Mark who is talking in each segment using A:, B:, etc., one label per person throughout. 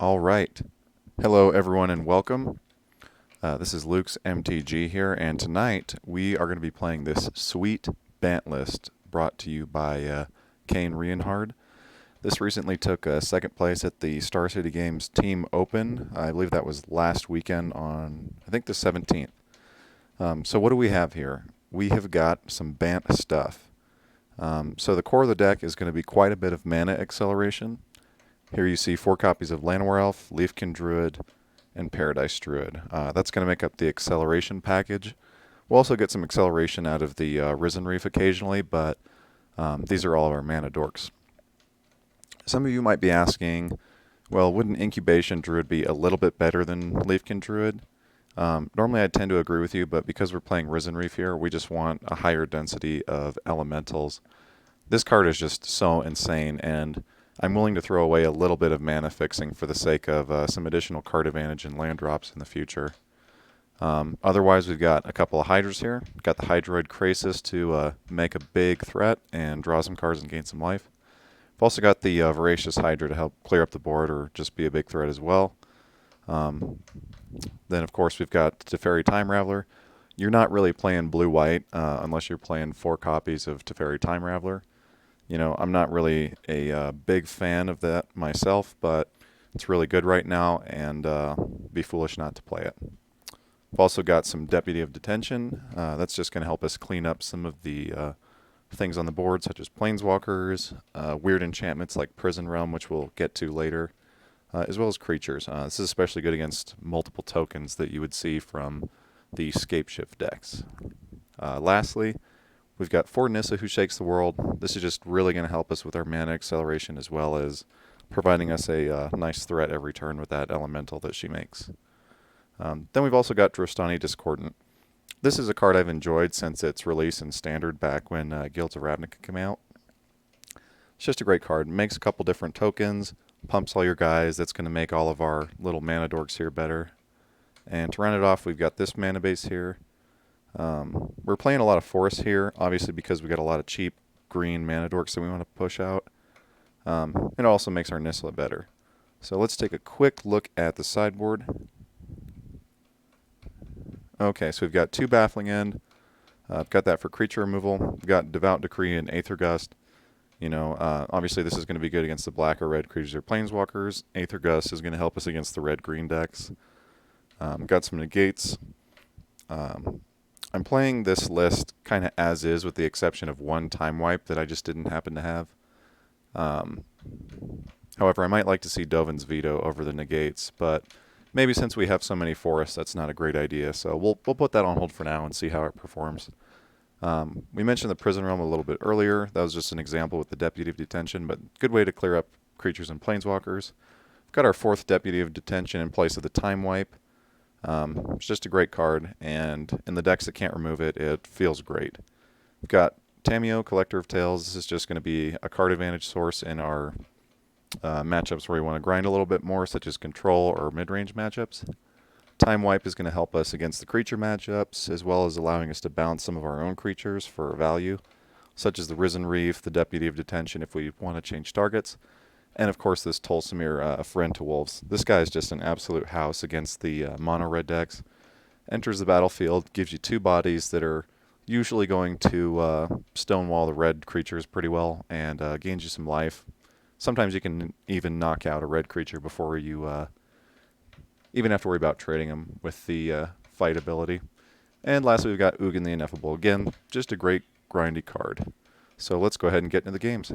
A: All right. Hello, everyone, and welcome. This is Luke's MTG here, and tonight we are going to be playing this sweet Bant list brought to you by Cain Rianhard. This recently took second place at the Star City Games Team Open. I believe that was last weekend on, I think, the 17th. So what do we have here? We have got some Bant stuff. So the core of the deck is going to be quite a bit of mana acceleration. Here you see 4 copies of Llanowar Elf, Leafkin Druid, and Paradise Druid. That's going to make up the acceleration package. We'll also get some acceleration out of the Risen Reef occasionally, but these are all of our mana dorks. Some of you might be asking, well, wouldn't Incubation Druid be a little bit better than Leafkin Druid? Normally I tend to agree with you, but because we're playing Risen Reef here, we just want a higher density of elementals. This card is just so insane, and I'm willing to throw away a little bit of mana fixing for the sake of some additional card advantage and land drops in the future. Otherwise, we've got a couple of Hydras here. We've got the Hydroid Krasis to make a big threat and draw some cards and gain some life. We've also got the Voracious Hydra to help clear up the board or just be a big threat as well. Then, of course, we've got Teferi Time Raveler. You're not really playing blue-white unless you're playing 4 copies of Teferi Time Raveler. You know, I'm not really a big fan of that myself, but it's really good right now, and be foolish not to play it. We've also got some Deputy of Detention. That's just going to help us clean up some of the things on the board, such as Planeswalkers, weird enchantments like Prison Realm, which we'll get to later, as well as creatures. This is especially good against multiple tokens that you would see from the Scapeshift decks. Lastly, we've got 4 Nissa Who Shakes the World. This is just really going to help us with our mana acceleration as well as providing us a nice threat every turn with that elemental that she makes. Then we've also got Drostani Discordant. This is a card I've enjoyed since its release in Standard back when Guilds of Ravnica came out. It's just a great card. It makes a couple different tokens, pumps all your guys. That's going to make all of our little mana dorks here better. And to round it off, we've got this mana base here. We're playing a lot of forests here, obviously because we got a lot of cheap green mana dorks that we want to push out. It also makes our Nissa better. So let's take a quick look at the sideboard. Okay, so we've got 2 Baffling End. I've got that for creature removal. We've got Devout Decree and Aether Gust. You know, obviously this is going to be good against the black or red creatures or planeswalkers. Aether Gust is going to help us against the red-green decks. Got some negates. I'm playing this list kind of as is with the exception of 1 time wipe that I just didn't happen to have. However, I might like to see Dovin's Veto over the negates, but maybe since we have so many forests, that's not a great idea. So we'll put that on hold for now and see how it performs. We mentioned the Prison Realm a little bit earlier. That was just an example with the Deputy of Detention, but good way to clear up creatures and planeswalkers. We've got our 4th Deputy of Detention in place of the time wipe. It's just a great card, and in the decks that can't remove it, it feels great. We've got Tamiyo, Collector of Tales. This is just going to be a card advantage source in our matchups where we want to grind a little bit more, such as control or mid-range matchups. Time Wipe is going to help us against the creature matchups, as well as allowing us to bounce some of our own creatures for value, such as the Risen Reef, the Deputy of Detention if we want to change targets, and of course this Tolsimir Friend to Wolves. This guy is just an absolute house against the mono-red decks. Enters the battlefield, gives you 2 bodies that are usually going to stonewall the red creatures pretty well, and gains you some life. Sometimes you can even knock out a red creature before you even have to worry about trading them with the fight ability. And lastly, we've got Ugin the Ineffable. Again, just a great grindy card. So let's go ahead and get into the games.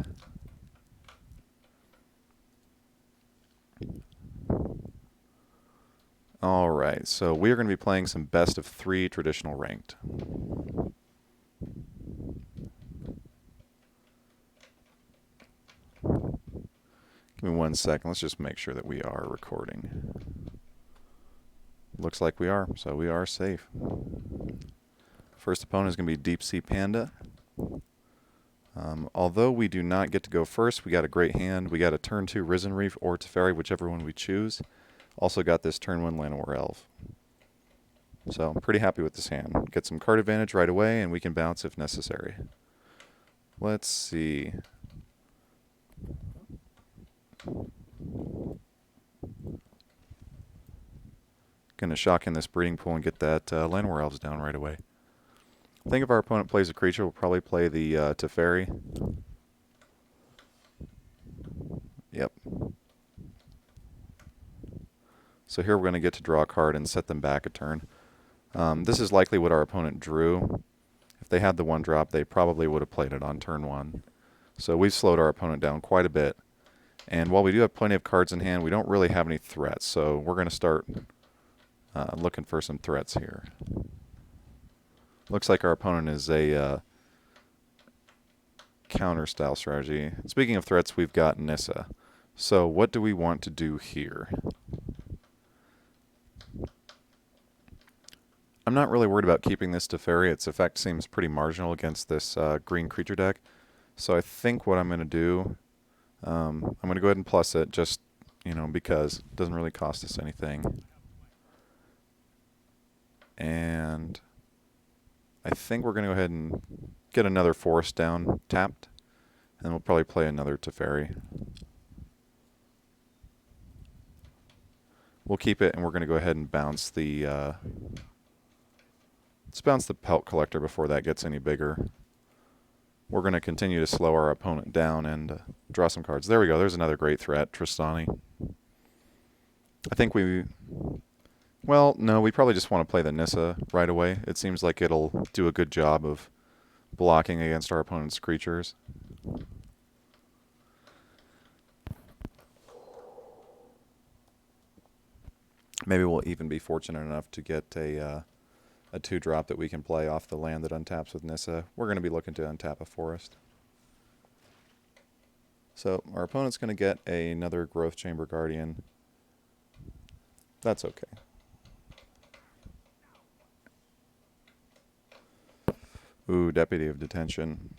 A: Alright, so we are going to be playing some best of 3 traditional ranked. Give me 1 second. Let's just make sure that we are recording. Looks like we are, so we are safe. First opponent is going to be Deep Sea Panda. Although we do not get to go first, we got a great hand. We got a turn 2 Risen Reef or Teferi, whichever one we choose. Also got this turn 1 Llanowar Elf. So I'm pretty happy with this hand. Get some card advantage right away, and we can bounce if necessary. Let's see. Going to shock in this breeding pool and get that land werewolves down right away. I think if our opponent plays a creature, we'll probably play the Teferi. Yep. So here we're going to get to draw a card and set them back a turn. This is likely what our opponent drew. If they had the 1-drop, they probably would have played it on turn 1. So we've slowed our opponent down quite a bit. And while we do have plenty of cards in hand, we don't really have any threats. So we're going to start looking for some threats here. Looks like our opponent is a counter-style strategy. Speaking of threats, we've got Nissa. So what do we want to do here? I'm not really worried about keeping this Teferi. Its effect seems pretty marginal against this green creature deck. So I think what I'm going to do, I'm going to go ahead and plus it just, because it doesn't really cost us anything. And I think we're going to go ahead and get another forest down tapped. And we'll probably play another Teferi. We'll keep it, and we're going to go ahead and bounce the... let's bounce the Pelt Collector before that gets any bigger. We're going to continue to slow our opponent down and draw some cards. There we go. There's another great threat, Tristani. I think we... Well, no, we probably just want to play the Nissa right away. It seems like it'll do a good job of blocking against our opponent's creatures. Maybe we'll even be fortunate enough to get a 2-drop that we can play off the land that untaps with Nissa. We're going to be looking to untap a forest. So our opponent's going to get another Growth Chamber Guardian. That's okay. Ooh, Deputy of Detention.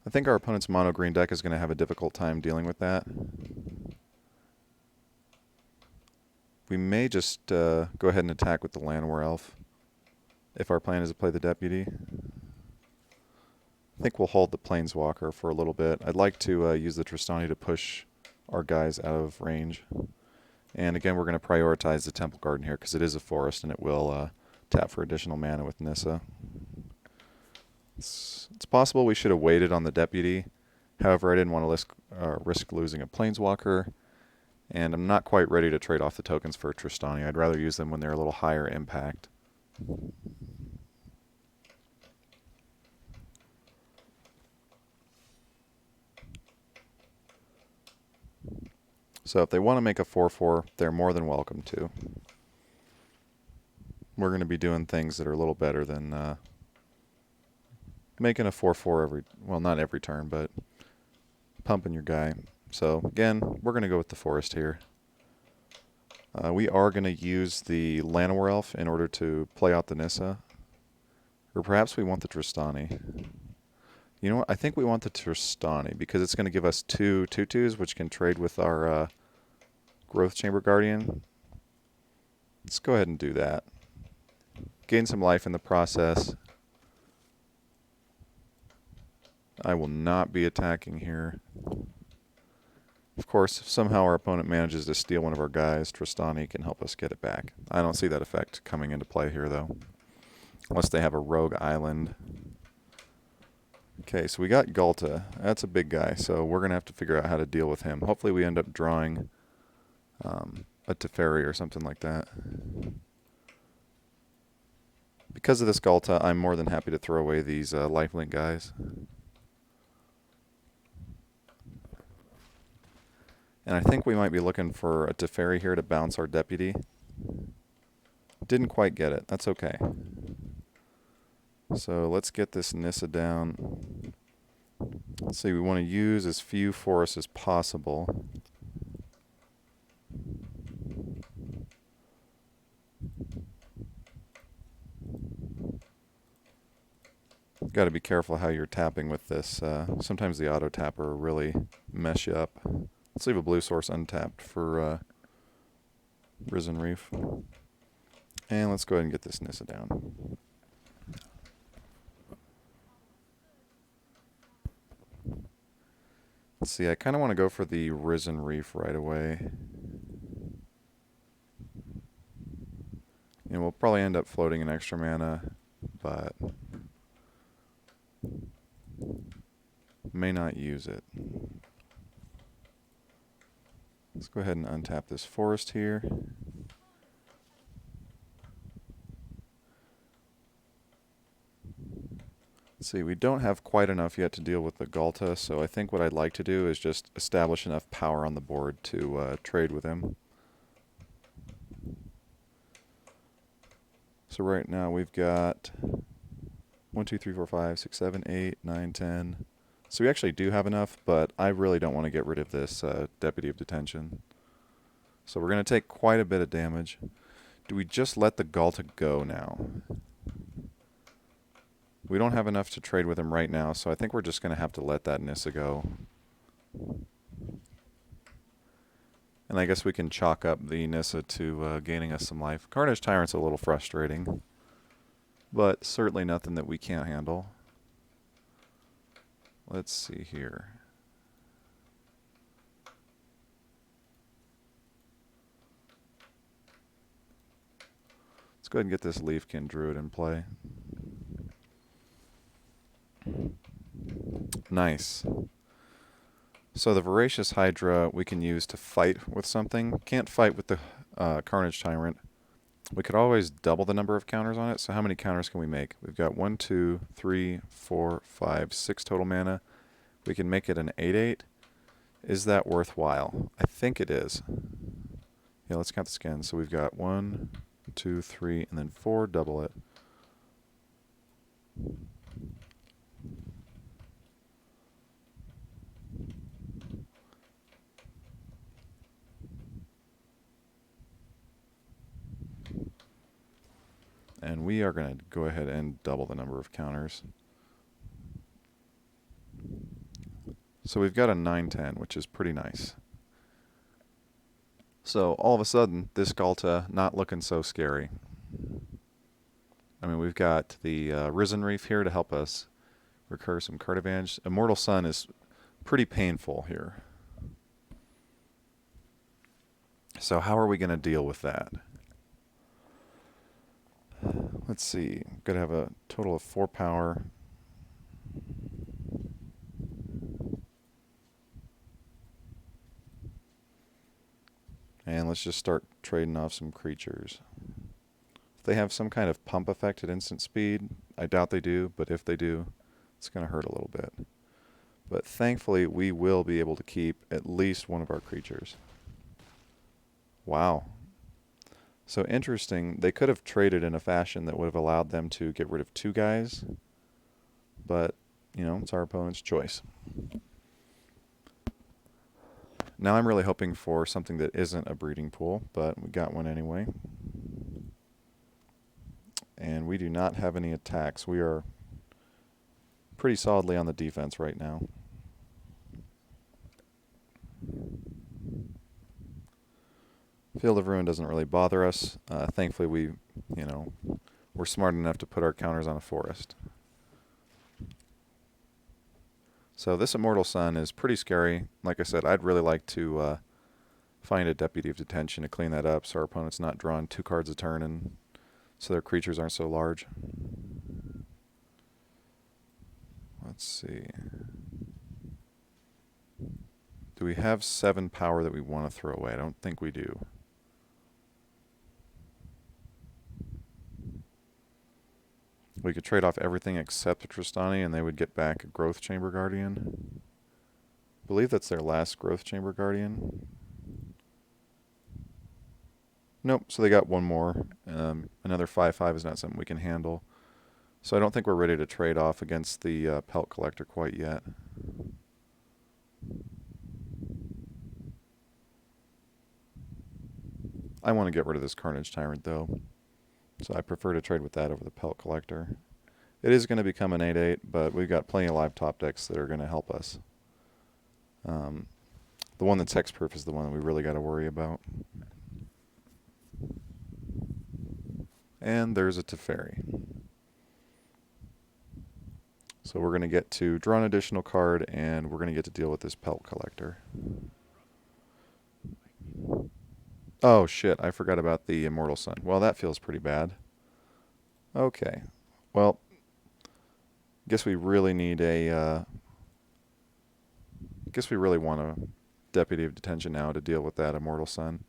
A: I think our opponent's mono-green deck is going to have a difficult time dealing with that. We may just go ahead and attack with the land werewolf if our plan is to play the Deputy. I think we'll hold the Planeswalker for a little bit. I'd like to use the Tristani to push our guys out of range. And again, we're going to prioritize the Temple Garden here because it is a forest and it will tap for additional mana with Nissa. It's possible we should have waited on the Deputy. However, I didn't want to risk losing a Planeswalker. And I'm not quite ready to trade off the tokens for Tristani. I'd rather use them when they're a little higher impact. So if they want to make a 4/4, they're more than welcome to. We're going to be doing things that are a little better than making a 4/4 every, well, not every turn, but pumping your guy. So again, we're going to go with the forest here. We are going to use the Llanowar Elf in order to play out the Nissa. Or perhaps we want the Tristani. You know what? I think we want the Tristani because it's going to give us 2 2/2s, which can trade with our Growth Chamber Guardian. Let's go ahead and do that. Gain some life in the process. I will not be attacking here. Of course, if somehow our opponent manages to steal one of our guys, Tristani can help us get it back. I don't see that effect coming into play here, though. Unless they have a rogue island. Okay, so we got Ghalta. That's a big guy, so we're going to have to figure out how to deal with him. Hopefully we end up drawing a Teferi or something like that. Because of this Ghalta, I'm more than happy to throw away these lifelink guys. And I think we might be looking for a Teferi here to bounce our Deputy. Didn't quite get it. That's okay. So let's get this Nissa down. Let's see, we want to use as few forests as possible. Got to be careful how you're tapping with this. Sometimes the auto tapper will really mess you up. Let's leave a blue source untapped for Risen Reef. And let's go ahead and get this Nissa down. Let's see, I kind of want to go for the Risen Reef right away. we'll probably end up floating an extra mana, but may not use it. Let's go ahead and untap this forest here. Let's see, we don't have quite enough yet to deal with the Galta, so I think what I'd like to do is just establish enough power on the board to trade with him. So right now we've got 1, 2, 3, 4, 5, 6, 7, 8, 9, 10. So we actually do have enough, but I really don't want to get rid of this Deputy of Detention. So we're going to take quite a bit of damage. Do we just let the Galta go now? We don't have enough to trade with him right now, so I think we're just going to have to let that Nissa go. And I guess we can chalk up the Nissa to gaining us some life. Carnage Tyrant's a little frustrating, but certainly nothing that we can't handle. Let's see here. Let's go ahead and get this Leafkin Druid in play. Nice. So the Voracious Hydra we can use to fight with something. Can't fight with the Carnage Tyrant. We could always double the number of counters on it. So how many counters can we make? We've got 1, 2, 3, 4, 5, 6 total mana. We can make it an 8/8. Is that worthwhile? I think it is. Yeah, let's count this again. So we've got 1, 2, 3, and then 4. Double it. And we are going to go ahead and double the number of counters. So we've got a 9/10, which is pretty nice. So all of a sudden, this Galta not looking so scary. I mean, we've got the Risen Reef here to help us recur some card advantage. Immortal Sun is pretty painful here. So how are we going to deal with that? Let's see. Got to have a total of 4 power. And let's just start trading off some creatures. If they have some kind of pump effect at instant speed, I doubt they do, but if they do, it's going to hurt a little bit. But thankfully, we will be able to keep at least one of our creatures. Wow. So interesting, they could have traded in a fashion that would have allowed them to get rid of 2 guys, but, you know, it's our opponent's choice. Now I'm really hoping for something that isn't a breeding pool, but we got one anyway. And we do not have any attacks. We are pretty solidly on the defense right now. Field of Ruin doesn't really bother us. Thankfully, we're smart enough to put our counters on a forest. So this Immortal Sun is pretty scary. Like I said, I'd really like to find a Deputy of Detention to clean that up so our opponent's not drawing 2 cards a turn and so their creatures aren't so large. Let's see. Do we have 7 power that we want to throw away? I don't think we do. We could trade off everything except the Tristani and they would get back a Growth Chamber Guardian. I believe that's their last Growth Chamber Guardian. Nope, so they got one more. Another 5/5 is not something we can handle. So I don't think we're ready to trade off against the Pelt Collector quite yet. I want to get rid of this Carnage Tyrant though. So I prefer to trade with that over the Pelt Collector. It is going to become an 8/8, but we've got plenty of live top decks that are going to help us. The one that's hexproof is the one that we really got to worry about. And there's a Teferi. So we're going to get to draw an additional card, and we're going to get to deal with this Pelt Collector. Oh shit, I forgot about the Immortal Sun. Well, that feels pretty bad. Okay. Well, guess we really need a, guess we really want a Deputy of Detention now to deal with that Immortal Sun.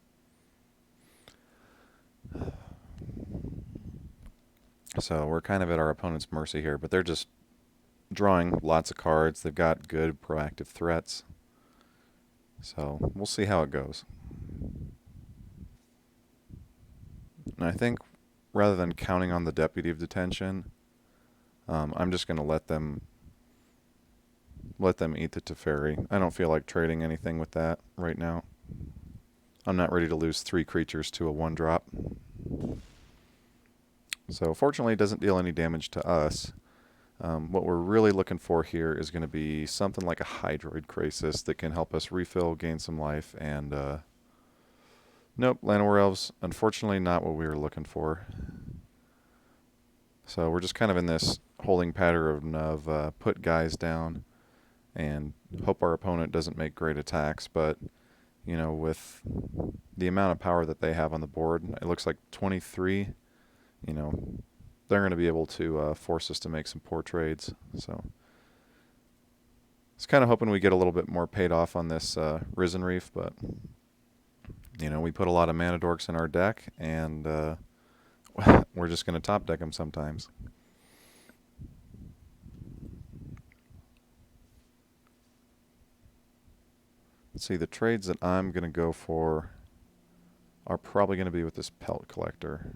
A: So we're kind of at our opponent's mercy here, but they're just drawing lots of cards. They've got good proactive threats. So we'll see how it goes. And I think rather than counting on the Deputy of Detention, I'm just going to let them eat the Teferi. I don't feel like trading anything with that right now. I'm not ready to lose 3 creatures to a 1-drop. So fortunately it doesn't deal any damage to us. What we're really looking for here is going to be something like a Hydroid Krasis that can help us refill, gain some life, and nope, Llanowar Elves, unfortunately not what we were looking for. So we're just kind of in this holding pattern of put guys down and hope our opponent doesn't make great attacks, but you know, with the amount of power that they have on the board, it looks like 23, you know, they're going to be able to force us to make some poor trades. So it's kind of hoping we get a little bit more paid off on this Risen Reef, but you know, we put a lot of mana dorks in our deck, and we're just going to top deck them sometimes. Let's see, the trades that I'm going to go for are probably going to be with this Pelt Collector.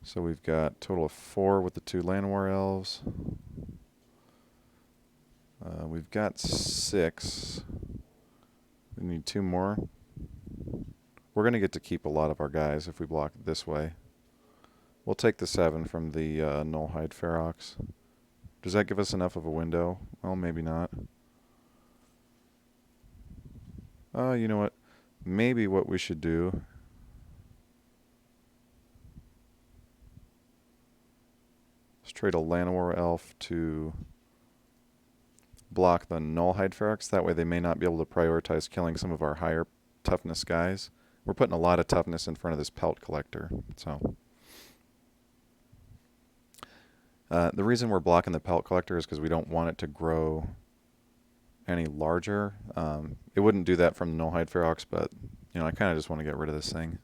A: So we've got a total of 4 with the 2 Llanowar Elves. We've got 6. We need 2 more. We're going to get to keep a lot of our guys if we block it this way. We'll take the 7 from the Nullhide Ferox. Does that give us enough of a window? Well, maybe not. You know what? Maybe what we should do is trade a Llanowar Elf to block the Nullhide Ferox. That way they may not be able to prioritize killing some of our higher toughness guys. We're putting a lot of toughness in front of this Pelt Collector. So the reason we're blocking the Pelt Collector is because we don't want it to grow any larger. It wouldn't do that from the Nullhide Ferox, but you know, I kind of just want to get rid of this thing.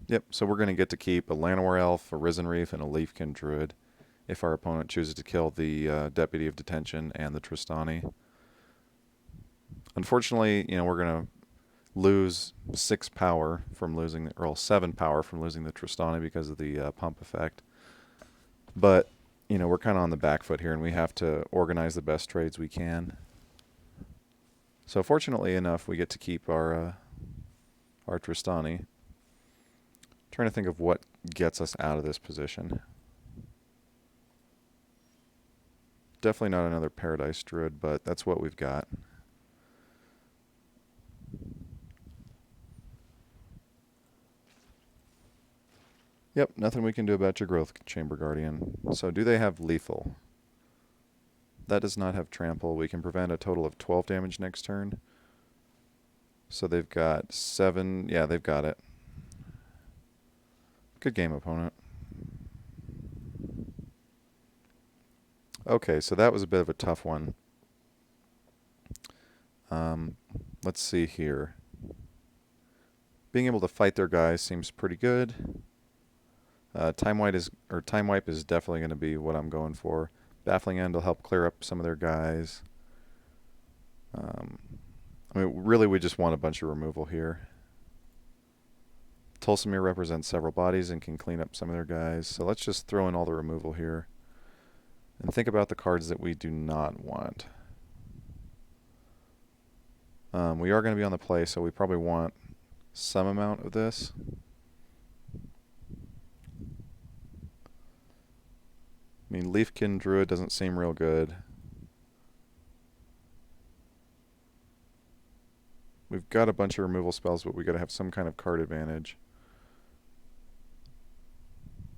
A: Yep, so we're going to get to keep a Llanowar Elf, a Risen Reef, and a Leafkin Druid if our opponent chooses to kill the Deputy of Detention and the Tristani. Unfortunately, you know, we're going to lose 6 power from losing, or 7 power from losing the Tristani because of the pump effect. But, you know, we're kind of on the back foot here, and we have to organize the best trades we can. So fortunately enough, we get to keep our Tristani. Trying to think of what gets us out of this position. Definitely not another Paradise Druid, but that's what we've got. Yep, nothing we can do about your Growth Chamber Guardian. So do they have lethal? That does not have trample. We can prevent a total of 12 damage next turn. So they've got 7. Yeah, they've got it. Good game, opponent. Okay, so that was a bit of a tough one. Let's see here. Being able to fight their guys seems pretty good. Time Wipe is definitely going to be what I'm going for. Baffling End will help clear up some of their guys. I mean, really, we just want a bunch of removal here. Tulsamere represents several bodies and can clean up some of their guys. So let's just throw in all the removal here. And think about the cards that we do not want. We are going to be on the play, so we probably want some amount of this. I mean, Leafkin Druid doesn't seem real good. We've got a bunch of removal spells, but we got to have some kind of card advantage.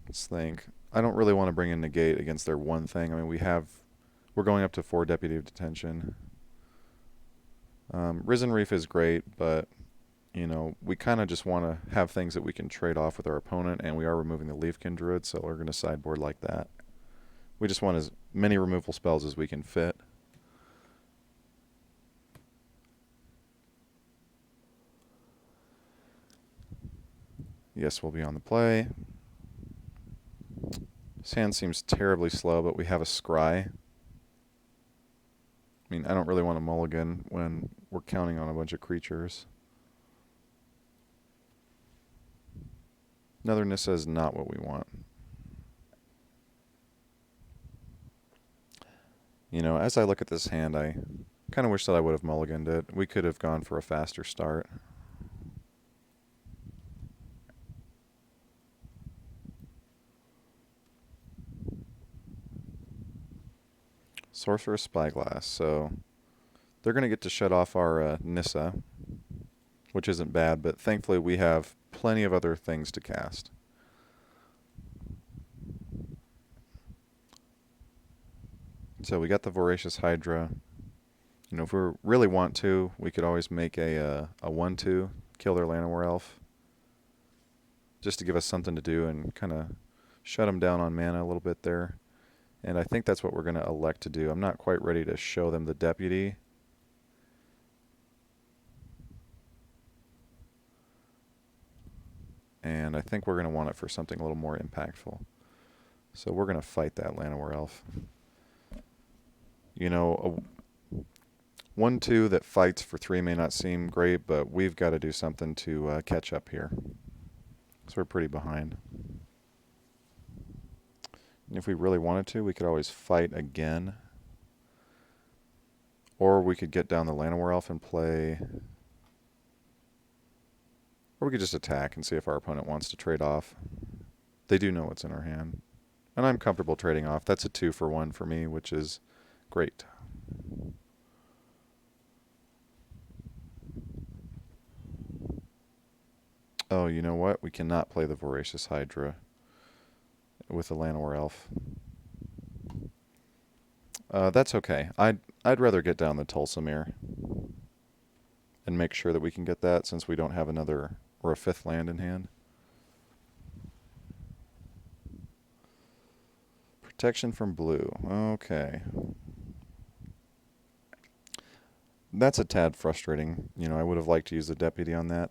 A: Let's think. I don't really want to bring in Negate against their one thing. I mean, we have We're going up to 4 Deputy of Detention. Risen Reef is great, but you know, we kind of just want to have things that we can trade off with our opponent, and we are removing the Leafkin Druid, so we're going to sideboard like that. We just want as many removal spells as we can fit. Yes, we'll be on the play. This hand seems terribly slow, but we have a scry. I mean, I don't really want to mulligan when we're counting on a bunch of creatures. Another Nissa is not what we want. You know, as I look at this hand, I kind of wish that I would have mulliganed it. We could have gone for a faster start. Sorcerer's Spyglass, so they're going to get to shut off our Nissa, which isn't bad, but thankfully we have plenty of other things to cast. So we got the Voracious Hydra. You know, if we really want to, we could always make a 1/2, kill their Llanowar Elf, just to give us something to do and kind of shut them down on mana a little bit there. And I think that's what we're going to elect to do. I'm not quite ready to show them the Deputy. And I think we're going to want it for something a little more impactful. So we're going to fight that Llanowar Elf. You know, a 1/2 that fights for 3 may not seem great, but we've got to do something to catch up here. So we're pretty behind. And if we really wanted to, we could always fight again. Or we could get down the Llanowar Elf and play... Or we could just attack and see if our opponent wants to trade off. They do know what's in our hand. And I'm comfortable trading off. That's a 2-for-1 for me, which is great. Oh, you know what? We cannot play the Voracious Hydra with the Llanowar Elf. That's okay. I'd rather get down the Tulsamere and make sure that we can get that, since we don't have another or a 5th land in hand. Protection from blue. Okay. That's a tad frustrating. You know, I would have liked to use the Deputy on that.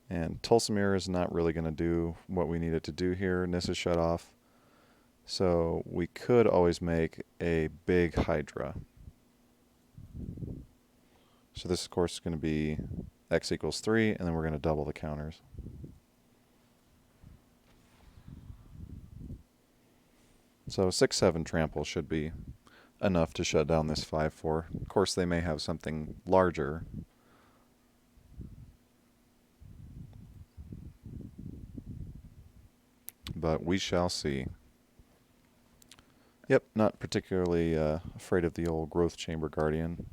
A: And Tulsamere is not really going to do what we need it to do here. Nissa shut off. So we could always make a big Hydra. So this, of course, is going to be X = 3, and then we're going to double the counters. So 6/7 trample should be enough to shut down this 5/4. Of course, they may have something larger. But we shall see. Yep, not particularly afraid of the old Growth Chamber Guardian.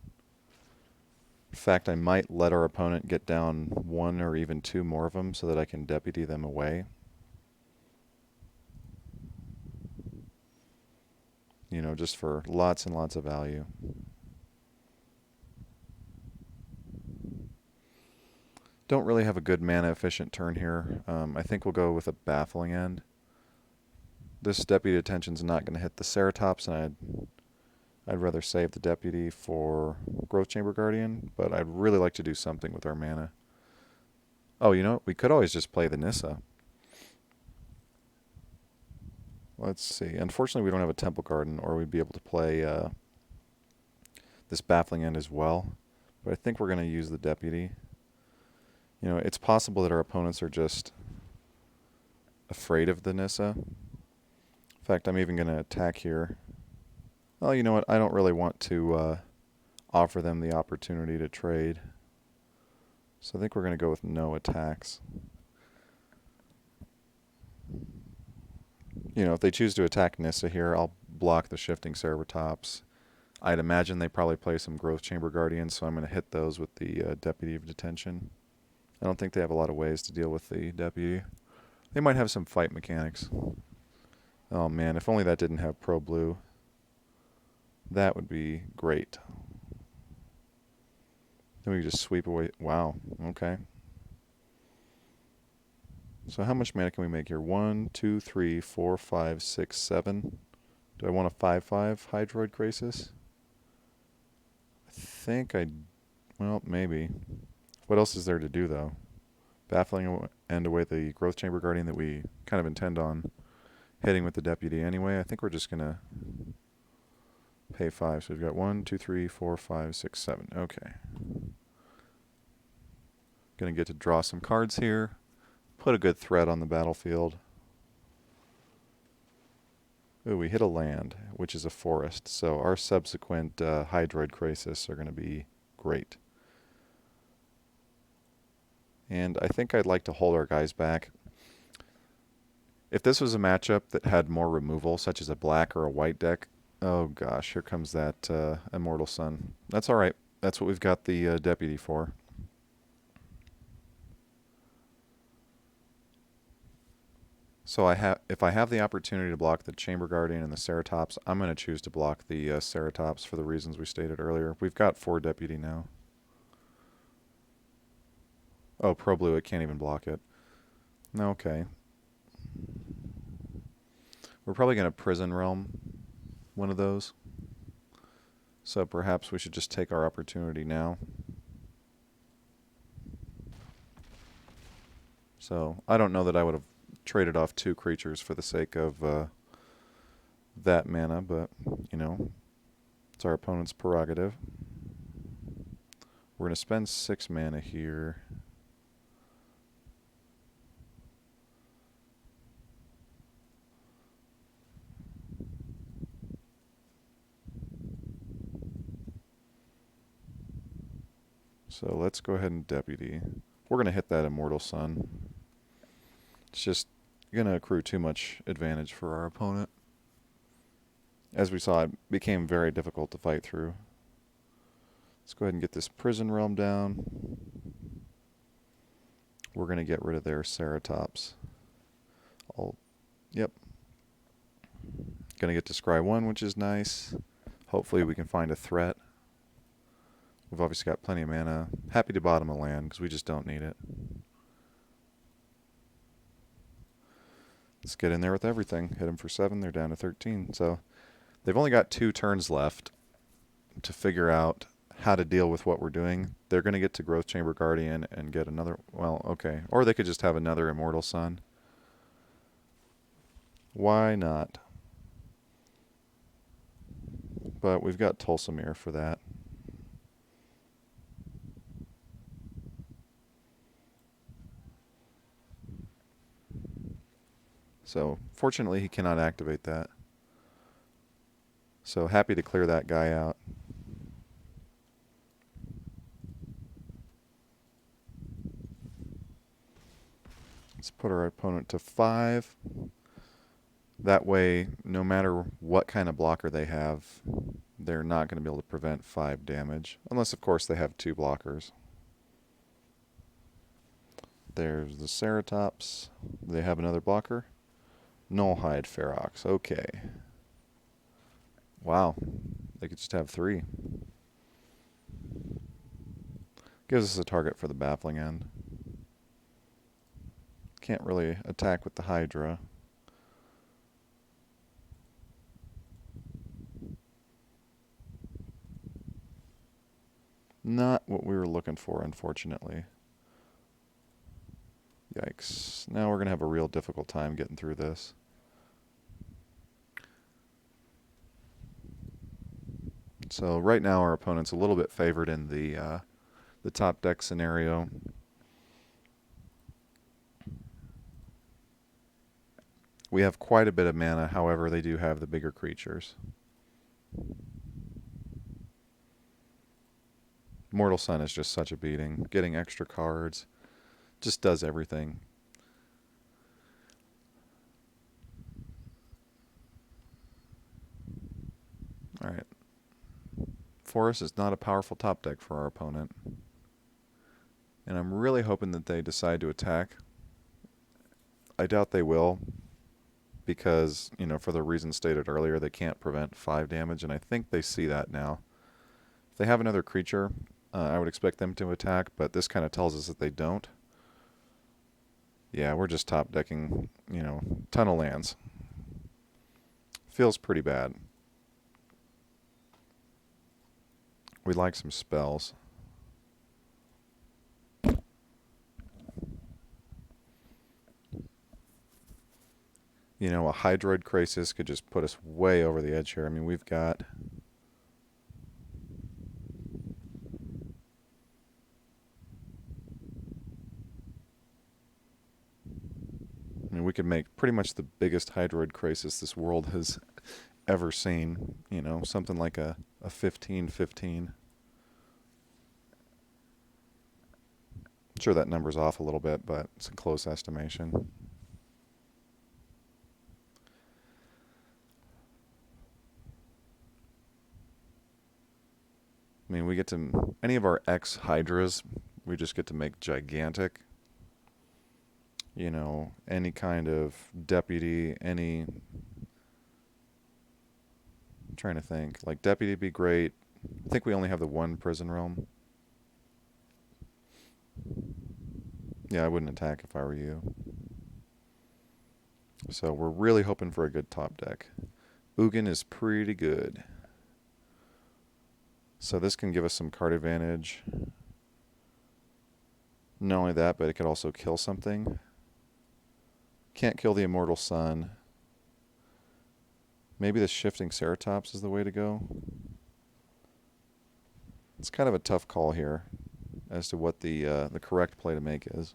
A: In fact, I might let our opponent get down 1 or even 2 more of them so that I can Deputy them away. You know, just for lots and lots of value. Don't really have a good mana efficient turn here. I think we'll go with a Baffling End. This Deputy Attention's not going to hit the Ceratops, and I'd rather save the Deputy for Growth Chamber Guardian, but I'd really like to do something with our mana. Oh, you know what? We could always just play the Nissa. Let's see. Unfortunately, we don't have a Temple Garden, or we'd be able to play this Baffling End as well. But I think we're going to use the Deputy. You know, it's possible that our opponents are just afraid of the Nissa. In fact, I'm even going to attack here. Well, you know what? I don't really want to offer them the opportunity to trade. So I think we're going to go with no attacks. You know, if they choose to attack Nissa here, I'll block the Shifting Ceratops. I'd imagine they probably play some Growth Chamber Guardians, so I'm going to hit those with the Deputy of Detention. I don't think they have a lot of ways to deal with the Deputy. They might have some fight mechanics. Oh man, if only that didn't have Pro Blue. That would be great. Then we just sweep away. Wow. Okay. So how much mana can we make here? 1, 2, 3, 4, 5, 6, 7. Do I want a 5/5 Hydroid Gracis? I think I... Well, maybe. What else is there to do, though? Baffling and away the Growth Chamber Guardian that we kind of intend on hitting with the Deputy anyway. I think we're just going to pay 5. So we've got 1, 2, 3, 4, 5, 6, 7. Okay. Going to get to draw some cards here. Put a good threat on the battlefield. Ooh, we hit a land, which is a forest. So our subsequent Hydroid Krasis are going to be great. And I think I'd like to hold our guys back. If this was a matchup that had more removal, such as a black or a white deck, oh gosh, here comes that Immortal Sun. That's all right. That's what we've got the Deputy for. So if I have the opportunity to block the Chamber Guardian and the Ceratops, I'm going to choose to block the Ceratops for the reasons we stated earlier. We've got 4 Deputy now. Oh, Pro Blue, it can't even block it. Okay. We're probably going to Prison Realm one of those. So perhaps we should just take our opportunity now. So I don't know that I would have traded off 2 creatures for the sake of that mana, but, you know, it's our opponent's prerogative. We're going to spend 6 mana here. So let's go ahead and Deputy. We're going to hit that Immortal Sun. It's just going to accrue too much advantage for our opponent. As we saw, it became very difficult to fight through. Let's go ahead and get this Prison Realm down. We're going to get rid of their Ceratops. Yep. Going to get to Scry 1, which is nice. Hopefully we can find a threat. We've obviously got plenty of mana. Happy to bottom a land because we just don't need it. Let's get in there with everything. Hit them for 7. They're down to 13. So they've only got 2 turns left to figure out how to deal with what we're doing. They're going to get to Growth Chamber Guardian and get another... Well, okay. Or they could just have another Immortal Sun. Why not? But we've got Tulsamir for that. So, fortunately, he cannot activate that. So, happy to clear that guy out. Let's put our opponent to 5. That way, no matter what kind of blocker they have, they're not going to be able to prevent 5 damage. Unless, of course, they have 2 blockers. There's the Ceratops. They have another blocker. Nullhide Ferox. Okay. Wow. They could just have 3. Gives us a target for the Baffling End. Can't really attack with the Hydra. Not what we were looking for, unfortunately. Yikes. Now we're going to have a real difficult time getting through this. So right now our opponent's a little bit favored in the top deck scenario. We have quite a bit of mana, however, they do have the bigger creatures. Mortal Sun is just such a beating. Getting extra cards just does everything. Alright. Forest is not a powerful top deck for our opponent. And I'm really hoping that they decide to attack. I doubt they will, because, you know, for the reason stated earlier, they can't prevent 5 damage, and I think they see that now. If they have another creature, I would expect them to attack, but this kind of tells us that they don't. Yeah, we're just top decking, you know, ton of lands. Feels pretty bad. We'd like some spells. You know, a Hydroid Crisis could just put us way over the edge here. I mean, we've got... I mean, we could make pretty much the biggest Hydroid Crisis this world has ever seen. You know, something like a 15-15. Sure, that number's off a little bit, but it's a close estimation. I mean, we get to... Any of our X Hydras, we just get to make gigantic. You know, any kind of deputy, any... I'm trying to think. Like, deputy would be great. I think we only have the one prison realm. Yeah, I wouldn't attack if I were you. So we're really hoping for a good top deck. Ugin is pretty good. So this can give us some card advantage. Not only that, but it could also kill something. Can't kill the Immortal Sun. Maybe the Shifting Ceratops is the way to go. It's kind of a tough call here as to what the correct play to make is.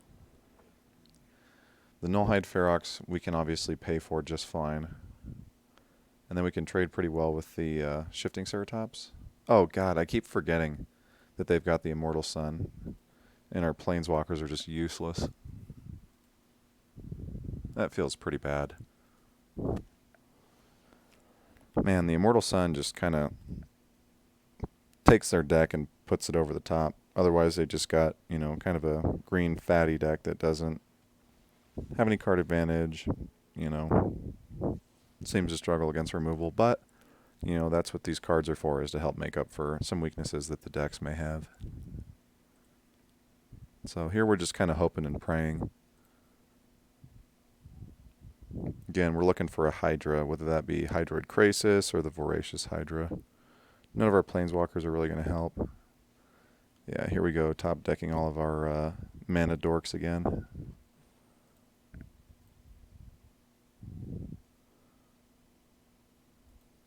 A: The Nullhide Ferox we can obviously pay for just fine. And then we can trade pretty well with the Shifting Ceratops. Oh god, I keep forgetting that they've got the Immortal Sun. And our Planeswalkers are just useless. That feels pretty bad. Man, the Immortal Sun just kind of takes their deck and puts it over the top. Otherwise, they just got, you know, kind of a green fatty deck that doesn't have any card advantage, you know. Seems to struggle against removal, but, you know, that's what these cards are for, is to help make up for some weaknesses that the decks may have. So here we're just kind of hoping and praying. Again, we're looking for a Hydra, whether that be Hydroid Crisis or the Voracious Hydra. None of our Planeswalkers are really going to help. Yeah, here we go, top decking all of our mana dorks again.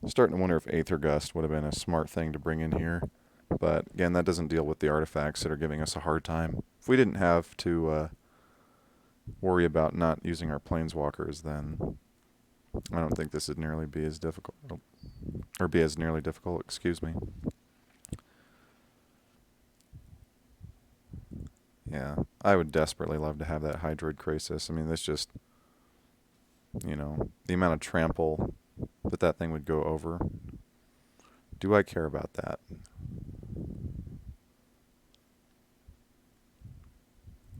A: Starting to wonder if Aether Gust would have been a smart thing to bring in here. But again, that doesn't deal with the artifacts that are giving us a hard time. If we didn't have to worry about not using our Planeswalkers, then I don't think this would nearly be as difficult. Or be as nearly difficult, excuse me. Yeah, I would desperately love to have that Hydroid Crisis. I mean, this just, you know, the amount of trample that that thing would go over. Do I care about that?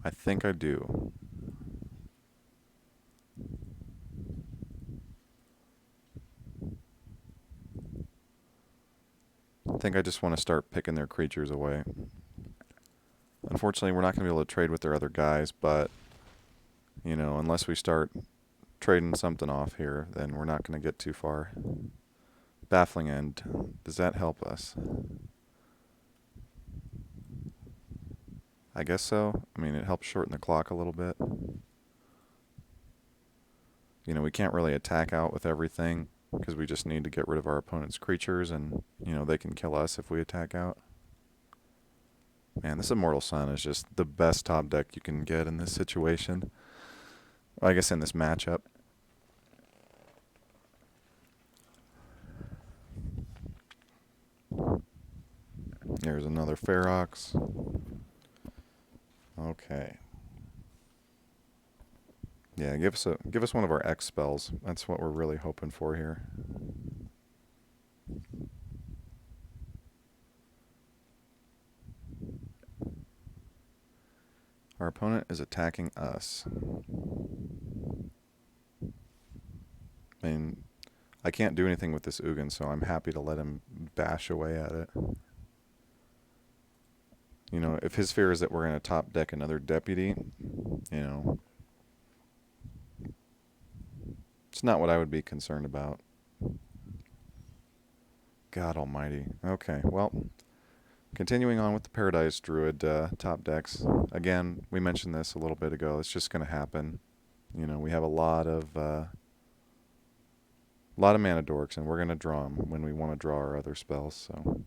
A: I think I do. I think I just want to start picking their creatures away. Unfortunately, we're not going to be able to trade with their other guys, but, you know, unless we start trading something off here, then we're not going to get too far. Baffling End. Does that help us? I guess so. I mean, it helps shorten the clock a little bit. You know, we can't really attack out with everything because we just need to get rid of our opponent's creatures, and, you know, they can kill us if we attack out. Man, this Immortal Sun is just the best top deck you can get in this situation. Well, I guess in this matchup. There's another Ferox. Okay. Yeah, give us one of our X spells. That's what we're really hoping for here. Our opponent is attacking us. I mean, I can't do anything with this Ugin, so I'm happy to let him bash away at it. You know, if his fear is that we're going to top deck another deputy, you know, it's not what I would be concerned about. God almighty. Okay, well, continuing on with the Paradise Druid top decks. Again, we mentioned this a little bit ago. It's just going to happen. You know, we have a lot of mana dorks, and we're going to draw them when we want to draw our other spells. So,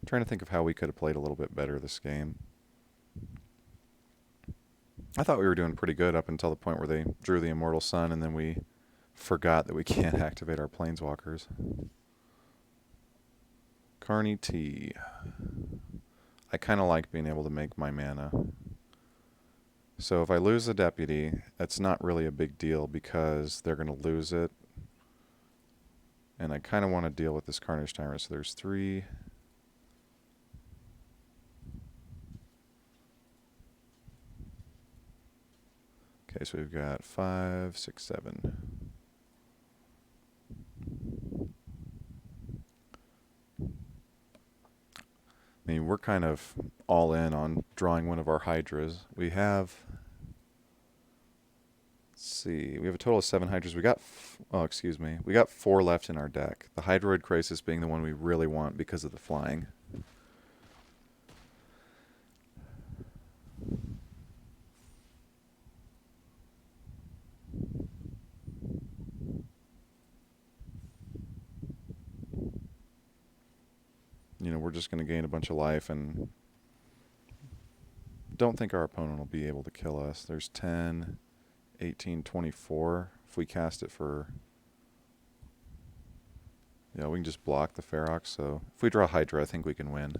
A: trying to think of how we could have played a little bit better this game. I thought we were doing pretty good up until the point where they drew the Immortal Sun, and then we forgot that we can't activate our Planeswalkers. Carney T. I kind of like being able to make my mana. So if I lose the deputy, that's not really a big deal because they're going to lose it. And I kind of want to deal with this Carnage Tyrant. So there's 3. Okay, so we've got 5, 6, 7. I mean, we're kind of all in on drawing one of our Hydras. We have, let's see, we have a total of 7 Hydras. We got, we got 4 left in our deck. The Hydroid Crisis being the one we really want because of the flying. You know, we're just going to gain a bunch of life, and don't think our opponent will be able to kill us. There's 10, 18, 24. If we cast it for... Yeah, we can just block the Ferox, so if we draw Hydra, I think we can win.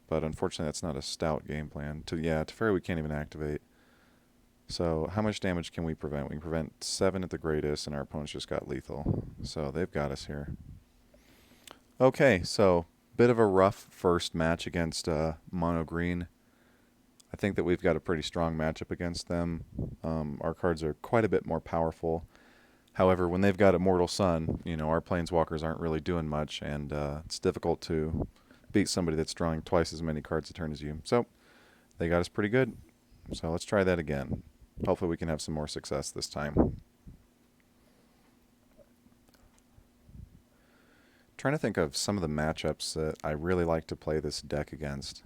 A: But unfortunately, that's not a stout game plan. Teferi we can't even activate. So how much damage can we prevent? We can prevent 7 at the greatest, and our opponent's just got lethal. So they've got us here. Okay, so bit of a rough first match against Mono Green. I think that we've got a pretty strong matchup against them. Our cards are quite a bit more powerful. However, when they've got Immortal Sun, you know, our Planeswalkers aren't really doing much, and it's difficult to beat somebody that's drawing twice as many cards a turn as you. So they got us pretty good. So let's try that again. Hopefully we can have some more success this time. Trying to think of some of the matchups that I really like to play this deck against.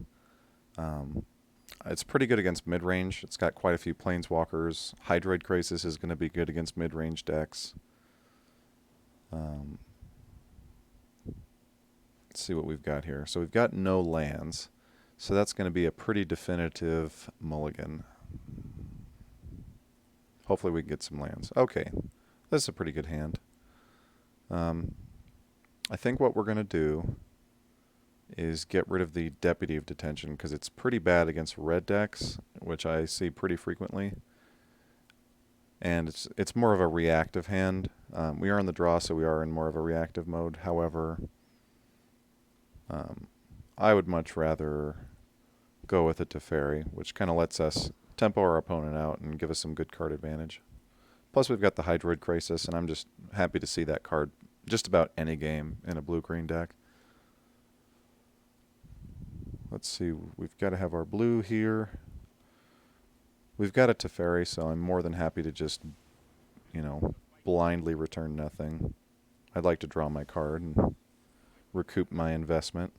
A: It's pretty good against Midrange. It's got quite a few Planeswalkers. Hydroid Crisis is going to be good against Midrange decks. Let's see what we've got here. So we've got no lands. So that's going to be a pretty definitive mulligan. Hopefully we can get some lands. Okay, this is a pretty good hand. I think what we're going to do is get rid of the Deputy of Detention because it's pretty bad against red decks, which I see pretty frequently. And it's more of a reactive hand. We are on the draw, so we are in more of a reactive mode. However, I would much rather go with a Teferi, which kind of lets us tempo our opponent out and give us some good card advantage. Plus, we've got the Hydroid Crisis, and I'm just happy to see that card just about any game in a blue-green deck. Let's see, we've got to have our blue here. We've got a Teferi, so I'm more than happy to just, you know, blindly return nothing. I'd like to draw my card and recoup my investment.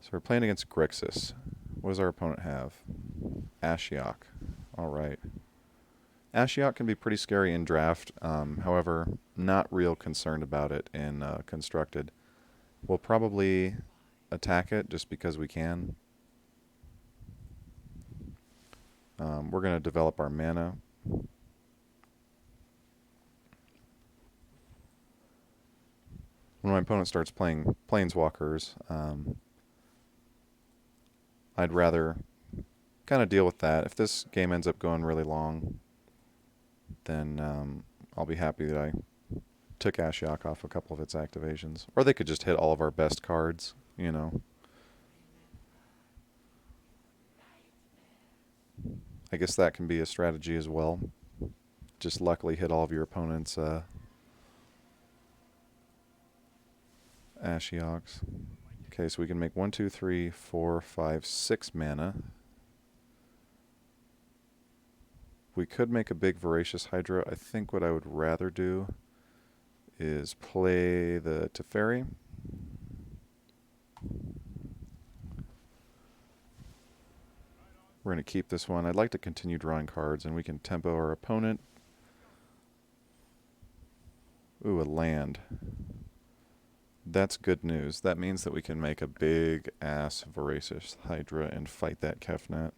A: So we're playing against Grixis. What does our opponent have? Ashiok. All right. Ashiok can be pretty scary in draft. However, not real concerned about it in constructed. We'll probably attack it just because we can. We're going to develop our mana. When my opponent starts playing Planeswalkers, I'd rather kind of deal with that. If this game ends up going really long, then I'll be happy that I took Ashiok off a couple of its activations. Or they could just hit all of our best cards, you know. I guess that can be a strategy as well. Just luckily hit all of your opponent's Ashioks. Okay, so we can make 1, 2, 3, 4, 5, 6 mana. We could make a big Voracious Hydra. I think what I would rather do is play the Teferi. We're going to keep this one. I'd like to continue drawing cards, and we can tempo our opponent. Ooh, a land. That's good news. That means that we can make a big-ass Voracious Hydra and fight that Kefnet.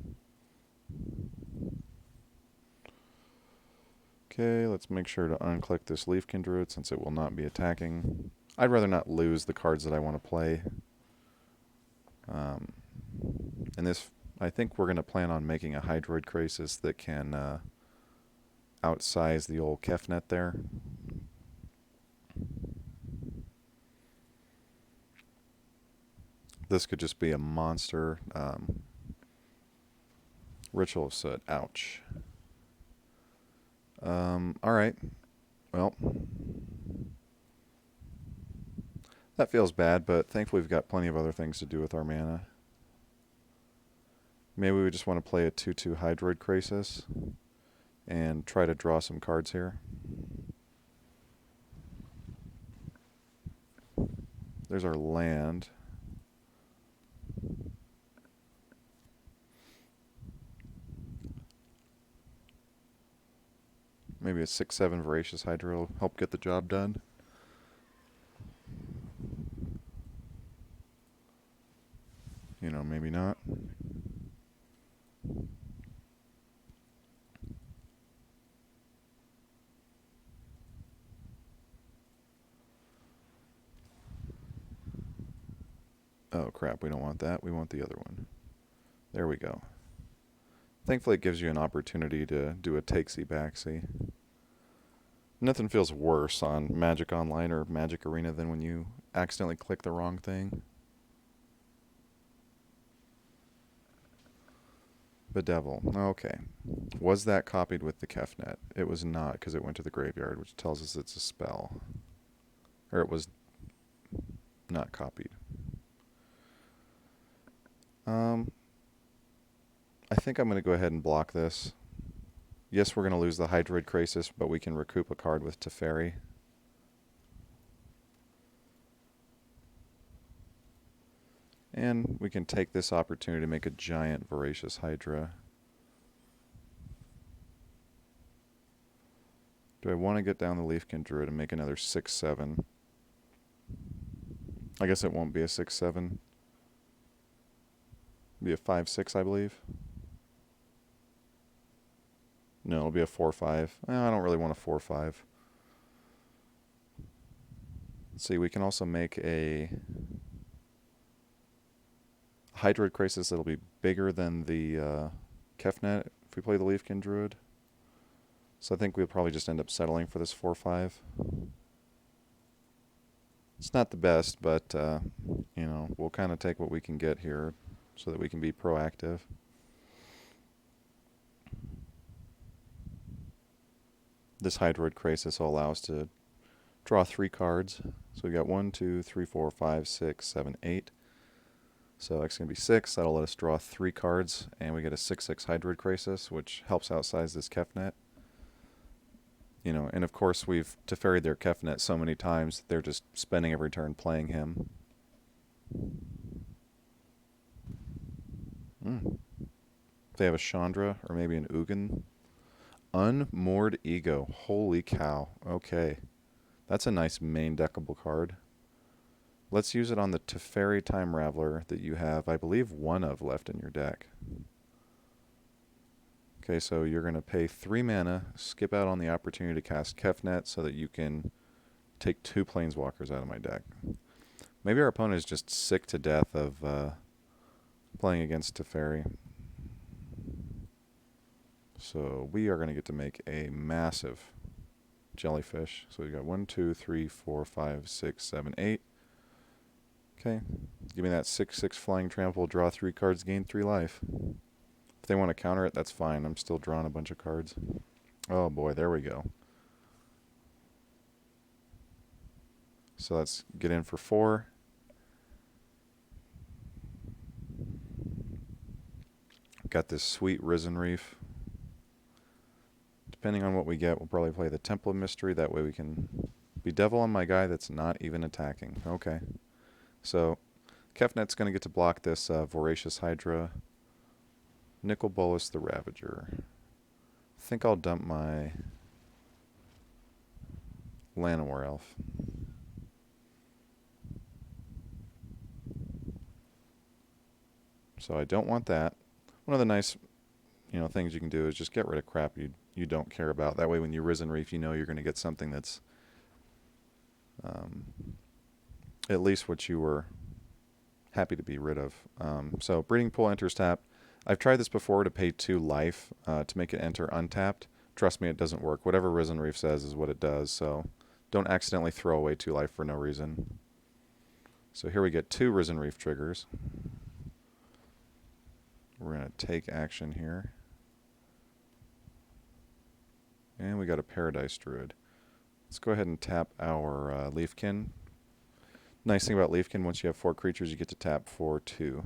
A: Okay, let's make sure to unclick this Leafkin Druid since it will not be attacking. I'd rather not lose the cards that I want to play. And this, I think we're going to plan on making a Hydroid Krasis that can outsize the old Kefnet there. This could just be a monster. Ritual of Soot. Ouch. Alright. Well, that feels bad, but thankfully we've got plenty of other things to do with our mana. Maybe we just want to play a 2/2 Hydroid Krasis and try to draw some cards here. There's our land. Maybe a 6/7 Voracious Hydra will help get the job done. You know, maybe not. Oh crap, we don't want that. We want the other one. There we go. Thankfully it gives you an opportunity to do a takesy-backsy. Nothing feels worse on Magic Online or Magic Arena than when you accidentally click the wrong thing. Bedevil. Okay. Was that copied with the Kefnet? It was not, because it went to the graveyard, which tells us it's a spell. Or it was not copied. I think I'm going to go ahead and block this. Yes, we're going to lose the Hydroid Krasis, but we can recoup a card with Teferi. And we can take this opportunity to make a giant Voracious Hydra. Do I want to get down the Leafkin Druid and make another 6/7? I guess it won't be a 6/7. It'll be a 5/6, I believe. No, it'll be a 4/5. I don't really want a 4/5. Let's see, we can also make a Hydroid Krasis that'll be bigger than the Kefnet if we play the Leafkin Druid. So I think we'll probably just end up settling for this 4/5. It's not the best, but, you know, we'll kind of take what we can get here so that we can be proactive. This Hydroid Krasis will allow us to draw 3 cards. So we got 1, 2, 3, 4, 5, 6, 7, 8. So X is going to be 6. That'll let us draw 3 cards, and we get a 6/6 Hydroid Krasis, which helps outsize this Kefnet. You know, and of course we've Teferi'd their Kefnet so many times, they're just spending every turn playing him. They have a Chandra, or maybe an Ugin. Unmoored Ego. Holy cow. Okay. That's a nice main deckable card. Let's use it on the Teferi Time Raveler that you have, I believe, 1 of left in your deck. Okay, so you're going to pay 3 mana, skip out on the opportunity to cast Kefnet so that you can take 2 Planeswalkers out of my deck. Maybe our opponent is just sick to death of playing against Teferi. So we are going to get to make a massive jellyfish. So we got 1, 2, 3, 4, 5, 6, 7, 8. Okay. Give me that 6/6 flying trample, draw 3 cards, gain 3 life. If they want to counter it, that's fine. I'm still drawing a bunch of cards. Oh boy, there we go. So let's get in for 4. Got this sweet Risen Reef. Depending on what we get, we'll probably play the Temple of Mystery. That way we can be devil on my guy that's not even attacking. Okay. So Kefnet's going to get to block this Voracious Hydra. Nicol Bolas the Ravager. I think I'll dump my Llanowar Elf. So I don't want that. One of the nice, things you can do is just get rid of crap you don't care about. That way when you Risen Reef, you know you're going to get something that's at least what you were happy to be rid of. So Breeding Pool enters tapped. I've tried this before to pay 2 life to make it enter untapped. Trust me, it doesn't work. Whatever Risen Reef says is what it does, so don't accidentally throw away 2 life for no reason. So here we get 2 Risen Reef triggers. We're going to take action here. And we got a Paradise Druid. Let's go ahead and tap our Leafkin. Nice thing about Leafkin, once you have 4 creatures, you get to tap for 2.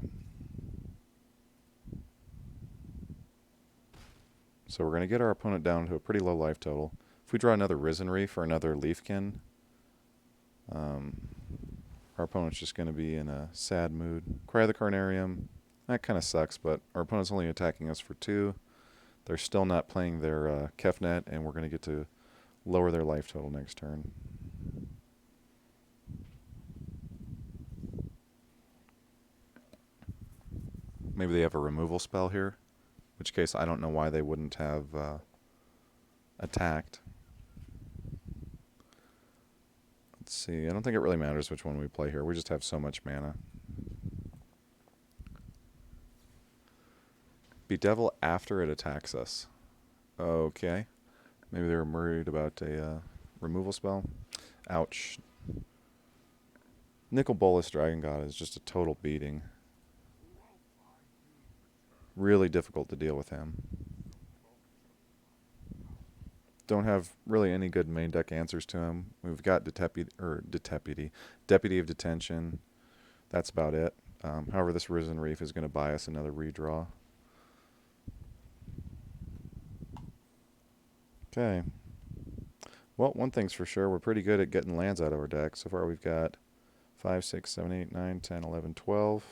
A: So we're going to get our opponent down to a pretty low life total. If we draw another Risen Reef or another Leafkin, our opponent's just going to be in a sad mood. Cry the Carnarium. That kind of sucks, but our opponent's only attacking us for 2. They're still not playing their Kefnet, and we're going to get to lower their life total next turn. Maybe they have a removal spell here, in which case I don't know why they wouldn't have attacked. Let's see. I don't think it really matters which one we play here. We just have so much mana. Bedevil after it attacks us. Okay. Maybe they were worried about a removal spell. Ouch. Nicol Bolas Dragon God is just a total beating. Really difficult to deal with him. Don't have really any good main deck answers to him. We've got Deputy of Detention. That's about it. However, this Risen Reef is going to buy us another redraw. Okay. Well, one thing's for sure, we're pretty good at getting lands out of our deck. So far we've got 5, 6, 7, 8, 9, 10, 11, 12.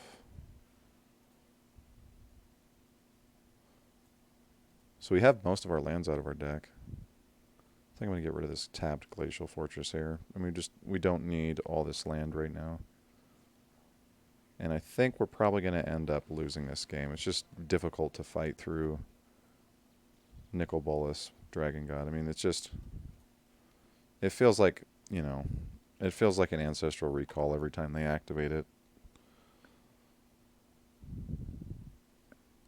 A: So we have most of our lands out of our deck. I think I'm going to get rid of this tapped Glacial Fortress here. I mean, we don't need all this land right now. And I think we're probably going to end up losing this game. It's just difficult to fight through Nicol Bolas Dragon God. I mean, it's just, it feels like, it feels like an Ancestral Recall every time they activate it.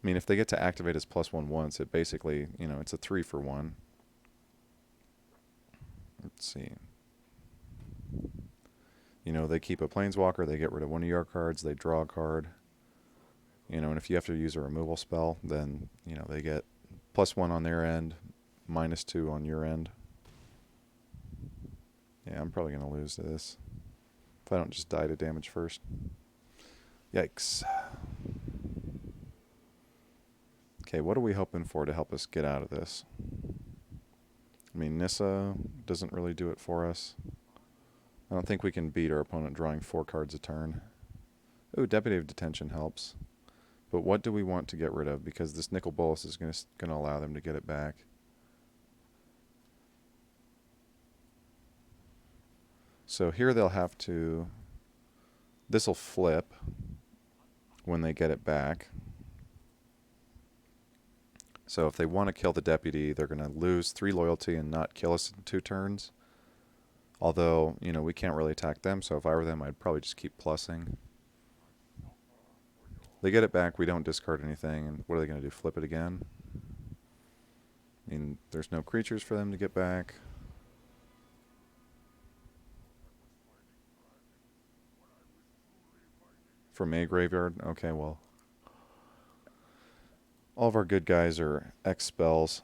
A: I mean, if they get to activate as +1 once, it basically, it's a 3 for 1. Let's see. They keep a Planeswalker, they get rid of one of your cards, they draw a card. And if you have to use a removal spell, then, they get +1 on their end, -2 on your end. Yeah, I'm probably going to lose to this. If I don't just die to damage first. Yikes. Okay, what are we hoping for to help us get out of this? I mean, Nissa doesn't really do it for us. I don't think we can beat our opponent drawing 4 cards a turn. Ooh, Deputy of Detention helps. But what do we want to get rid of? Because this Nicol Bolas is going to allow them to get it back. So here they'll have to... This will flip when they get it back. So if they want to kill the Deputy, they're going to lose 3 loyalty and not kill us in 2 turns. Although, we can't really attack them, so if I were them, I'd probably just keep plussing. They get it back, we don't discard anything, and what are they going to do, flip it again? I mean, there's no creatures for them to get back. From a graveyard? Okay, well. All of our good guys are X spells.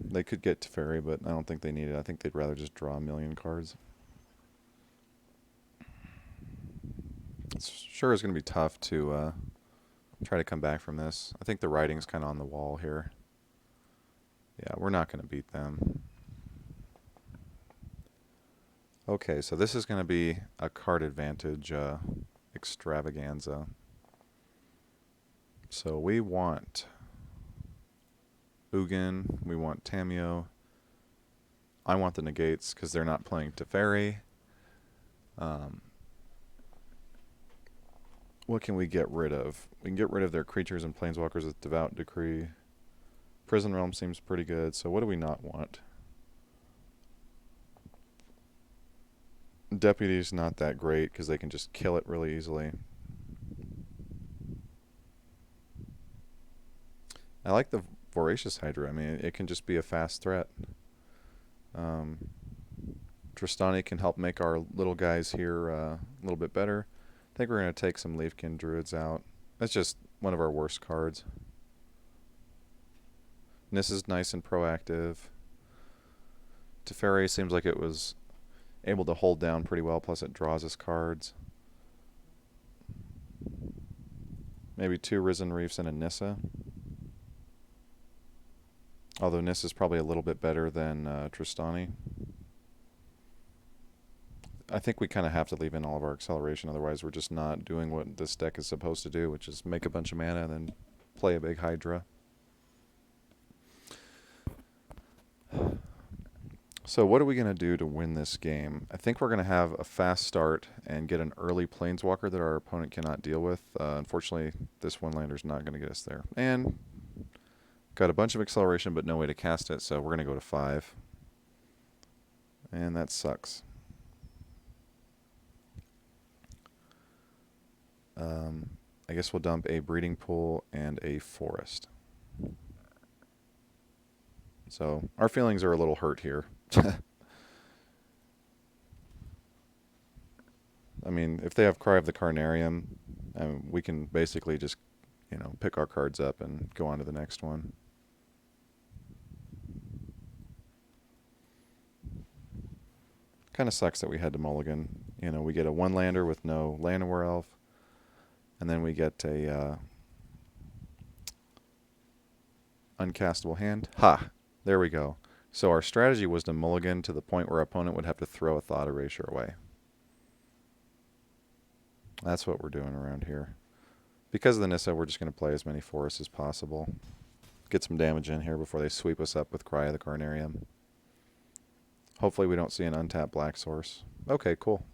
A: They could get Teferi, but I don't think they need it. I think they'd rather just draw a million cards. It sure is going to be tough to try to come back from this. I think the writing's kind of on the wall here. Yeah, we're not going to beat them. Okay, so this is going to be a card advantage extravaganza. So we want Ugin, we want Tamio. I want the negates because they're not playing Teferi. What can we get rid of? We can get rid of their creatures and planeswalkers with Devout Decree. Prison Realm seems pretty good, so what do we not want? Deputy's not that great because they can just kill it really easily. I like the Voracious Hydra. I mean, it can just be a fast threat. Tristani can help make our little guys here a little bit better. I think we're going to take some Leafkin Druids out. That's just one of our worst cards. This is nice and proactive. Teferi seems like it was able to hold down pretty well, plus it draws us cards. Maybe 2 Risen Reefs and a Nissa. Although Nissa's probably a little bit better than Tristani. I think we kind of have to leave in all of our acceleration, otherwise we're just not doing what this deck is supposed to do, which is make a bunch of mana and then play a big Hydra. So what are we going to do to win this game? I think we're going to have a fast start and get an early Planeswalker that our opponent cannot deal with. Unfortunately, this one lander's not going to get us there. And got a bunch of acceleration but no way to cast it, so we're going to go to 5. And that sucks. I guess we'll dump a Breeding Pool and a Forest. So our feelings are a little hurt here. I mean, if they have Cry of the Carnarium, we can basically just, pick our cards up and go on to the next one. Kind of sucks that we had to mulligan. We get a 1-lander with no Llanowar Elf, and then we get a uncastable hand. Ha! There we go. So our strategy was to mulligan to the point where our opponent would have to throw a Thought Erasure away. That's what we're doing around here. Because of the Nissa, we're just going to play as many forests as possible. Get some damage in here before they sweep us up with Cry of the Carnarium. Hopefully we don't see an untapped black source. Okay, cool.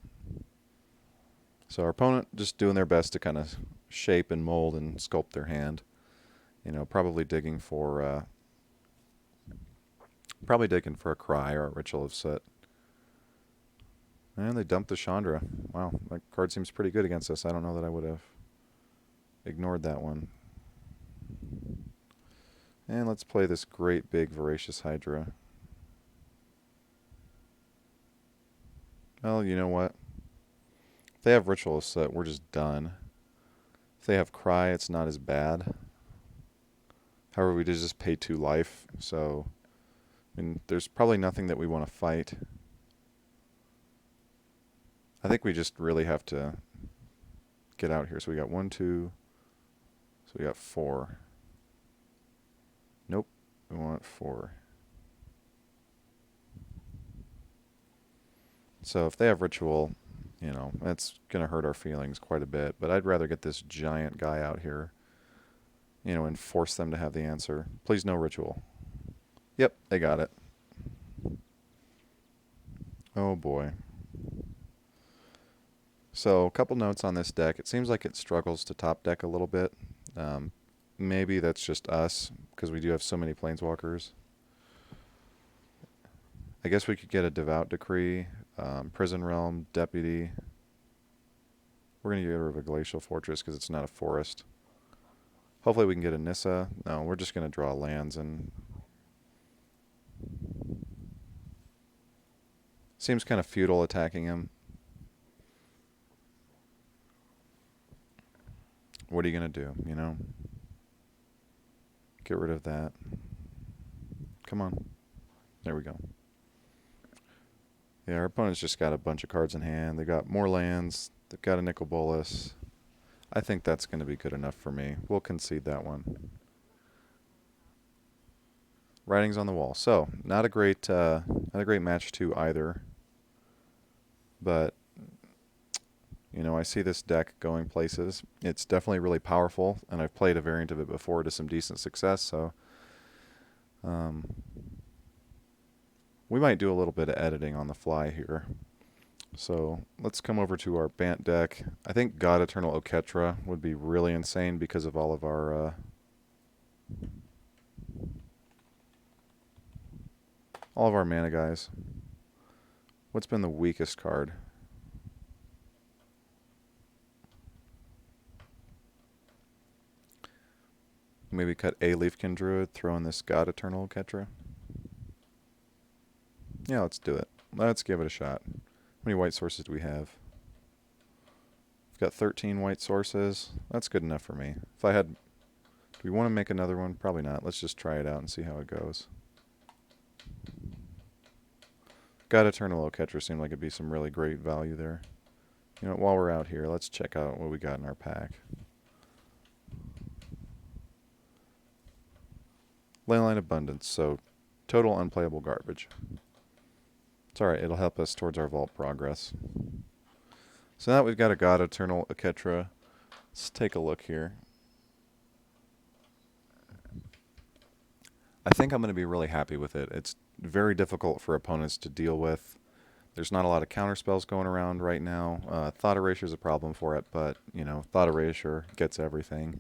A: So our opponent just doing their best to kind of shape and mold and sculpt their hand. Probably digging for a Cry or a Ritual of Soot. And they dumped the Chandra. Wow, that card seems pretty good against us. I don't know that I would have ignored that one. And let's play this great big Voracious Hydra. Well, you know what? If they have Ritual of Soot, we're just done. If they have Cry, it's not as bad. However, we did just pay 2 life, so there's probably nothing that we want to fight. I think we just really have to get out here. So we got 1, 2, so we got 4. Nope, we want 4. So if they have Ritual, that's going to hurt our feelings quite a bit. But I'd rather get this giant guy out here, and force them to have the answer. Please no Ritual. Yep, they got it. Oh boy. So a couple notes on this deck. It seems like it struggles to top deck a little bit. Maybe that's just us, because we do have so many Planeswalkers. I guess we could get a Devout Decree, Prison Realm, Deputy. We're going to get rid of a Glacial Fortress because it's not a forest. Hopefully we can get a Nissa. No, we're just going to draw lands and... Seems kind of futile attacking him. What are you going to do, you know? Get rid of that. Come on. There we go. Yeah, our opponent's just got a bunch of cards in hand. They got more lands. They've got a nickel bolus. I think that's going to be good enough for me. We'll concede that one. Writing's on the wall. So, not a great match 2 either. But, you know, I see this deck going places. It's definitely really powerful, and I've played a variant of it before to some decent success, so we might do a little bit of editing on the fly here. So let's come over to our Bant deck. I think God Eternal Oketra would be really insane because of all of our mana guys. What's been the weakest card? Maybe cut a Leafkin Druid, throw in this God Eternal Oketra. Yeah, let's do it. Let's give it a shot. How many white sources do we have? We've got 13 white sources. That's good enough for me. If I had... Do we want to make another one? Probably not. Let's just try it out and see how it goes. God Eternal Oketra seemed like it'd be some really great value there. You know, while we're out here, let's check out what we got in our pack. Leyline Abundance, so total unplayable garbage. It's alright, it'll help us towards our vault progress. So now that we've got a God Eternal Oketra, let's take a look here. I think I'm going to be really happy with it. It's very difficult for opponents to deal with. There's not a lot of counter spells going around right now. Thought Erasure is a problem for it, but, you know, Thought Erasure gets everything.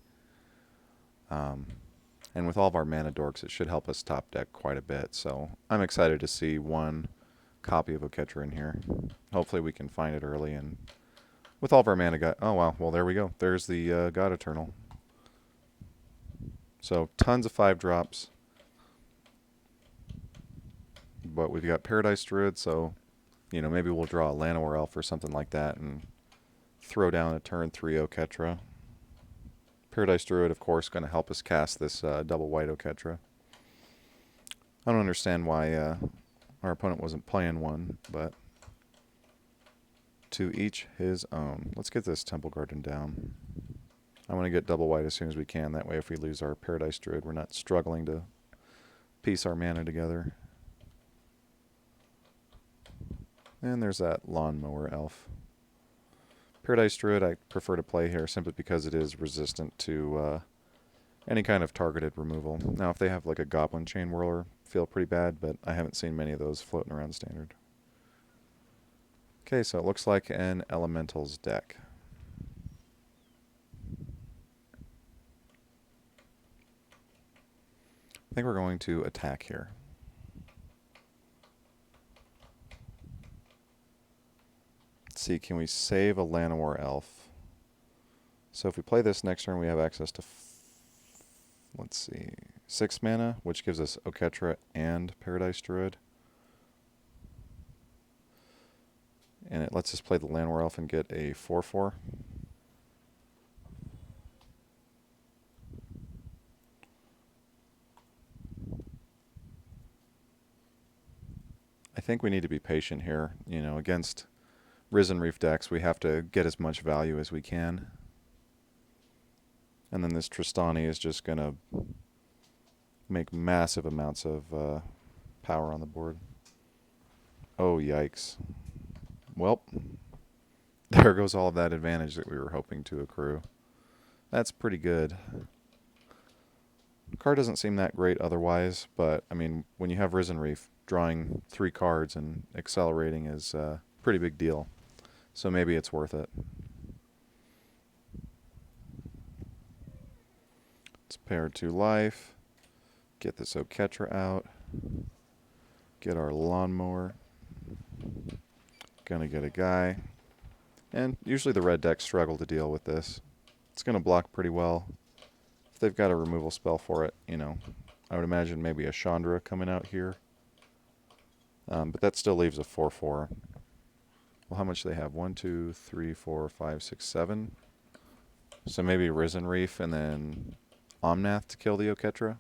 A: And with all of our mana dorks, it should help us top deck quite a bit. So I'm excited to see one copy of Oketra in here. Hopefully we can find it early. And with all of our mana oh wow, well there we go. There's the God Eternal. So tons of 5-drops. But we've got Paradise Druid, so you know, maybe we'll draw a Llanowar Elf or something like that and throw down a turn 3 Oketra. Paradise Druid, of course, going to help us cast this double white Oketra. I don't understand why our opponent wasn't playing one, but to each his own. Let's get this Temple Garden down. I want to get double white as soon as we can. That way if we lose our Paradise Druid, we're not struggling to piece our mana together. And there's that Lawnmower Elf. Paradise Druid I prefer to play here simply because it is resistant to any kind of targeted removal. Now if they have like a Goblin Chain Whirler, feel pretty bad, but I haven't seen many of those floating around Standard. Okay, so it looks like an Elementals deck. I think we're going to attack here. Let's see, can we save a Llanowar Elf? So if we play this next turn, we have access to, let's see, 6 mana, which gives us Oketra and Paradise Druid. And it lets us play the Llanowar Elf and get a 4/4. I think we need to be patient here. You know, against Risen Reef decks, we have to get as much value as we can. And then this Tristani is just going to make massive amounts of power on the board. Oh, yikes. Well, there goes all of that advantage that we were hoping to accrue. That's pretty good. The card doesn't seem that great otherwise, but, I mean, when you have Risen Reef, drawing 3 cards and accelerating is a pretty big deal. So maybe it's worth it. Let's pair 2 life. Get this Oketra out. Get our Lawnmower. Gonna get a guy. And usually the red decks struggle to deal with this. It's gonna block pretty well. If they've got a removal spell for it, you know, I would imagine maybe a Chandra coming out here. But that still leaves a 4/4. Well, how much do they have? 1, 2, 3, 4, 5, 6, 7. So maybe Risen Reef and then Omnath to kill the Oketra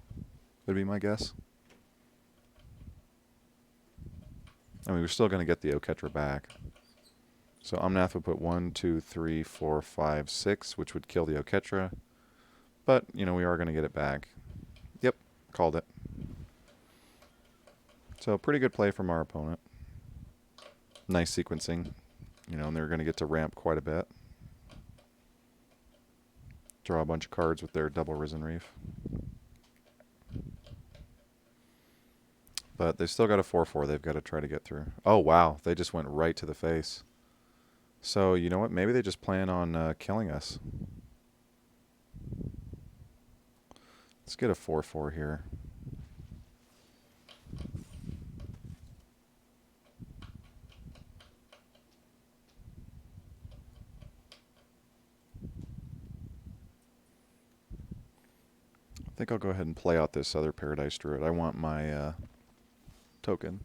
A: would be my guess. I mean, we're still going to get the Oketra back. So Omnath would put 1, 2, 3, 4, 5, 6, which would kill the Oketra. But, you know, we are going to get it back. Yep, called it. So pretty good play from our opponent. Nice sequencing. You know, and they're going to get to ramp quite a bit. Draw a bunch of cards with their double Risen Reef. But they've still got a 4-4 they've got to try to get through. Oh, wow. They just went right to the face. So, you know what? Maybe they just plan on killing us. Let's get a 4-4 here. I think I'll go ahead and play out this other Paradise Druid. I want my token.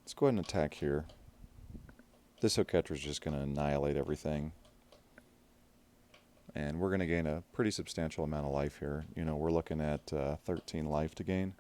A: Let's go ahead and attack here. This Oketra is just going to annihilate everything. And we're going to gain a pretty substantial amount of life here. You know, we're looking at 13 life to gain.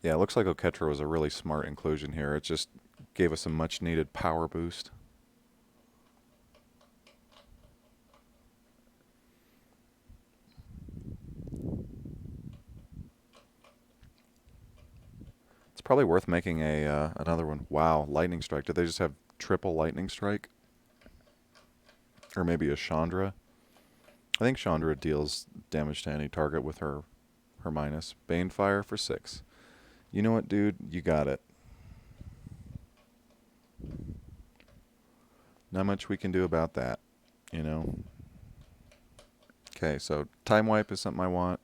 A: Yeah, it looks like Oketra was a really smart inclusion here. It just gave us a much needed power boost. It's probably worth making a another one. Wow, Lightning Strike. Did they just have triple Lightning Strike? Or maybe a Chandra? I think Chandra deals damage to any target with her minus. Banefire for 6. You know what, dude? You got it. Not much we can do about that, you know? Okay, so Time Wipe is something I want.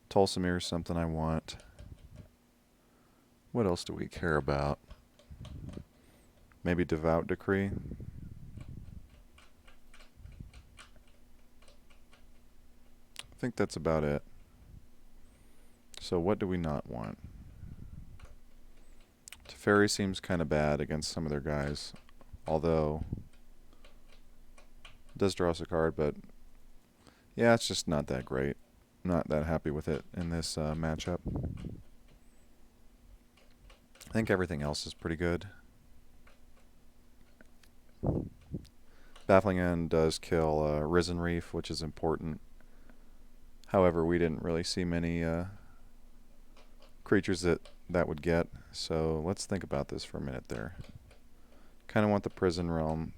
A: Tulsamir is something I want. What else do we care about? Maybe Devout Decree. I think that's about it. So what do we not want? Teferi seems kind of bad against some of their guys. Although, it does draw us a card, but yeah, it's just not that great. Not that happy with it in this matchup. I think everything else is pretty good. Baffling End does kill Risen Reef, which is important. However, we didn't really see many creatures that would get. So let's think about this for a minute there. Kind of want the Prison Realm.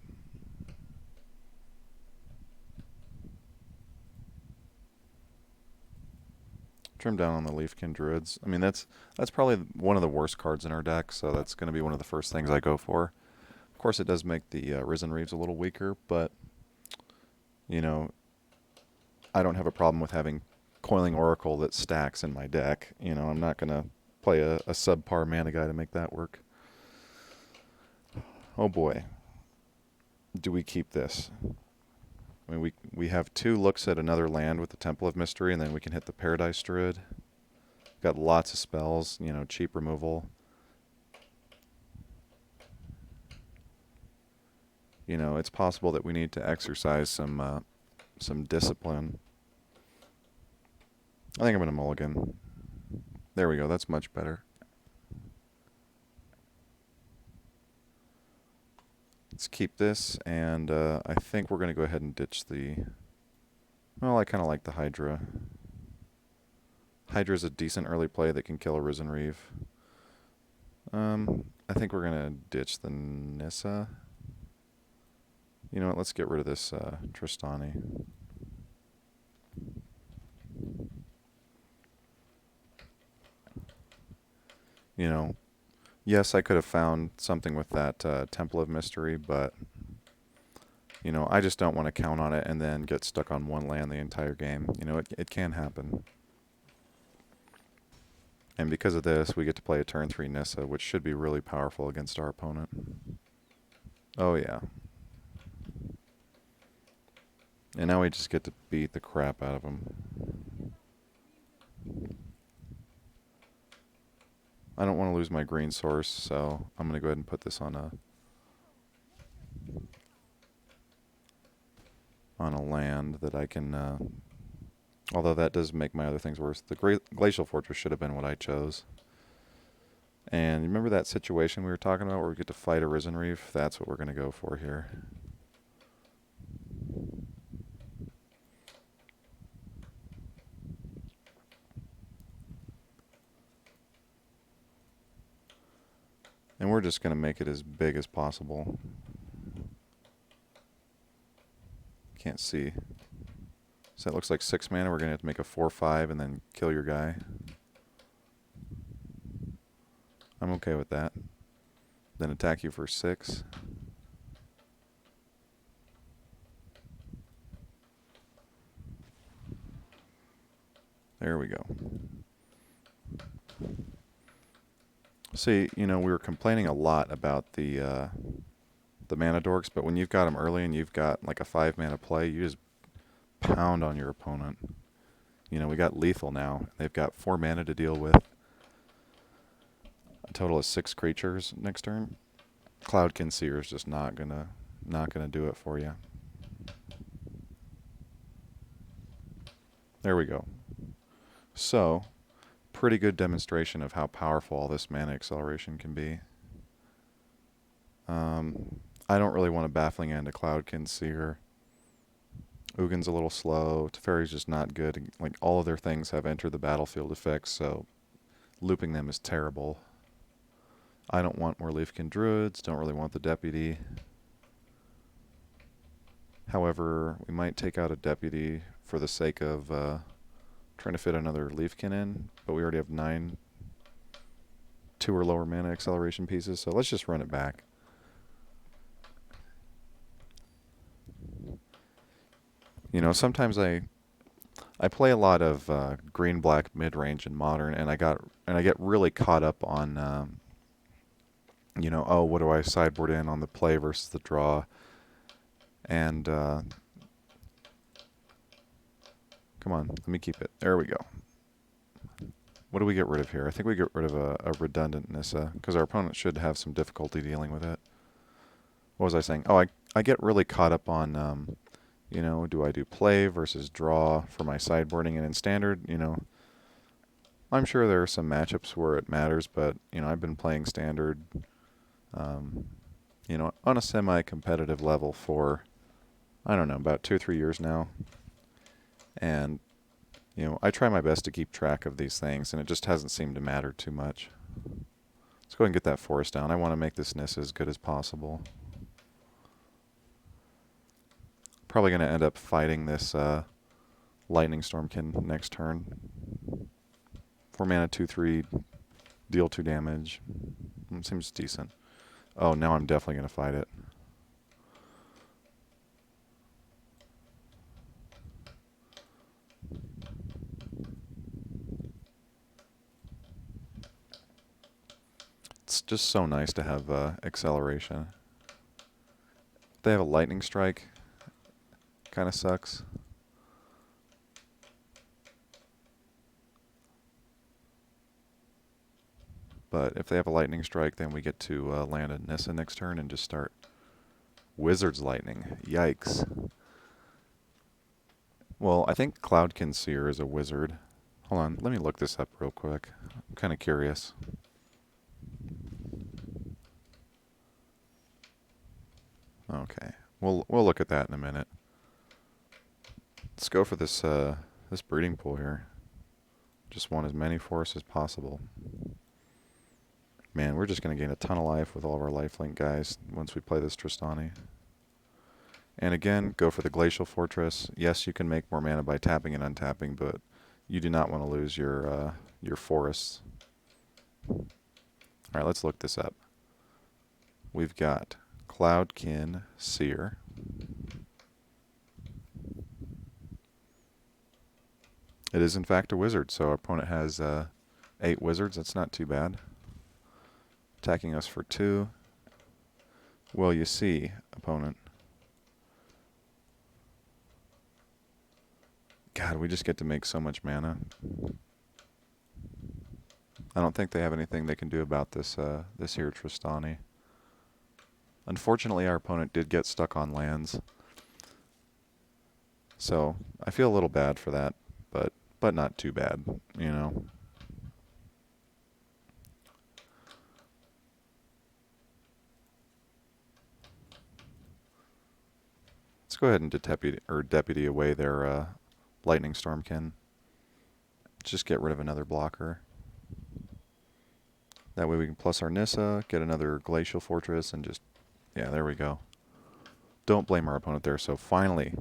A: Trim down on the Leafkin Druids. I mean, that's probably one of the worst cards in our deck, so that's going to be one of the first things I go for. Of course, it does make the Risen Reeves a little weaker, but, you know, I don't have a problem with having Coiling Oracle that stacks in my deck. You know, I'm not going to play a subpar mana guy to make that work. Oh boy. Do we keep this? I mean, we have 2 looks at another land with the Temple of Mystery, and then we can hit the Paradise Druid. Got lots of spells, you know, cheap removal. You know, it's possible that we need to exercise some discipline. I think I'm going to mulligan. There we go. That's much better. Let's keep this, and I think we're going to go ahead and ditch the... Well, I kind of like the Hydra. Hydra's a decent early play that can kill a Risen Reef. I think we're going to ditch the Nissa. You know what? Let's get rid of this Tristani. You know, yes, I could have found something with that Temple of Mystery, but You know, I just don't want to count on it and then get stuck on one land the entire game. You know, it can happen. And because of this, we get to play a turn 3 Nissa, which should be really powerful against our opponent. Oh yeah. And now we just get to beat the crap out of him. I don't want to lose my green source, so I'm going to go ahead and put this on a land that I can, although that does make my other things worse. The Glacial Fortress should have been what I chose. And remember that situation we were talking about where we get to fight a Risen Reef? That's what we're going to go for here. And we're just going to make it as big as possible. Can't see. So that looks like 6 mana. We're going to have to make a 4/5 and then kill your guy. I'm okay with that. Then attack you for 6. There we go. See, you know, we were complaining a lot about the mana dorks, but when you've got them early and you've got like a 5 mana play, you just pound on your opponent. You know, we got lethal now. They've got 4 mana to deal with. A total of 6 creatures next turn. Cloudkin Seer is just not gonna do it for you. There we go. So, pretty good demonstration of how powerful all this mana acceleration can be. I don't really want a Baffling End to Cloudkin Seer. Ugin's a little slow. Teferi's just not good. Like, all of their things have entered the battlefield effects, so looping them is terrible. I don't want more Leafkin Druids. Don't really want the Deputy. However, we might take out a Deputy for the sake of trying to fit another Leafkin in, but we already have 9 2 or lower mana acceleration pieces, so let's just run it back. You know, sometimes I play a lot of green-black mid-range in Modern, and I get really caught up on you know, oh, what do I sideboard in on the play versus the draw, and come on, let me keep it. There we go. What do we get rid of here? I think we get rid of a redundant Nissa, because our opponent should have some difficulty dealing with it. What was I saying? Oh, I get really caught up on, you know, do I do play versus draw for my sideboarding? And in Standard, you know, I'm sure there are some matchups where it matters, but, you know, I've been playing Standard, you know, on a semi-competitive level for, I don't know, about 2 or 3 years now. And, you know, I try my best to keep track of these things, and it just hasn't seemed to matter too much. Let's go ahead and get that forest down. I want to make this Nissa as good as possible. Probably going to end up fighting this Lightning Stormkin next turn. 4 mana, 2/3, deal 2 damage. Seems decent. Oh, now I'm definitely going to fight it. It's just so nice to have acceleration. If they have a lightning strike, kind of sucks. But if they have a lightning strike, then we get to land a Nissa next turn and just start Wizard's Lightning. Yikes. Well, I think Cloudkin Seer is a wizard. Hold on, let me look this up real quick. I'm kind of curious. Okay, we'll look at that in a minute. Let's go for this this breeding pool here. Just want as many forests as possible. Man, we're just going to gain a ton of life with all of our lifelink guys once we play this Tristani. And again, go for the Glacial Fortress. Yes, you can make more mana by tapping and untapping, but you do not want to lose your forests. All right, let's look this up. We've got Cloudkin Seer. It is in fact a wizard, so our opponent has 8 wizards. That's not too bad. Attacking us for 2. Well, you see, opponent. God, we just get to make so much mana. I don't think they have anything they can do about this this here Tristani. Unfortunately, our opponent did get stuck on lands. So, I feel a little bad for that, but not too bad, you know. Let's go ahead and deputy away their Lightning Stormkin. Just get rid of another blocker. That way we can plus our Nissa, get another Glacial Fortress, and just, yeah, there we go. Don't blame our opponent there. So finally,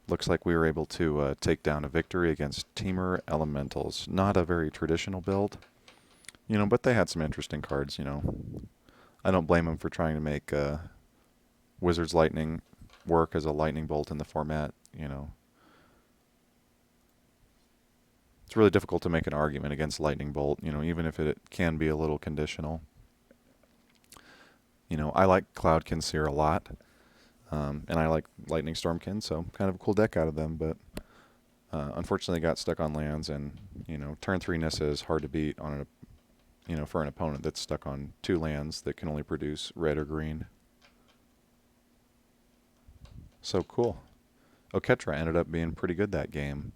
A: looks like we were able to take down a victory against Temur Elementals. Not a very traditional build, you know, but they had some interesting cards, you know. I don't blame them for trying to make Wizard's Lightning work as a lightning bolt in the format, you know. It's really difficult to make an argument against Lightning Bolt, you know, even if it can be a little conditional. You know, I like Cloudkin Seer a lot, and I like Lightning Stormkin, so kind of a cool deck out of them, but unfortunately got stuck on lands, and, you know, turn 3 Nissa is hard to beat on you know, for an opponent that's stuck on 2 lands that can only produce red or green. So cool. Oketra ended up being pretty good that game.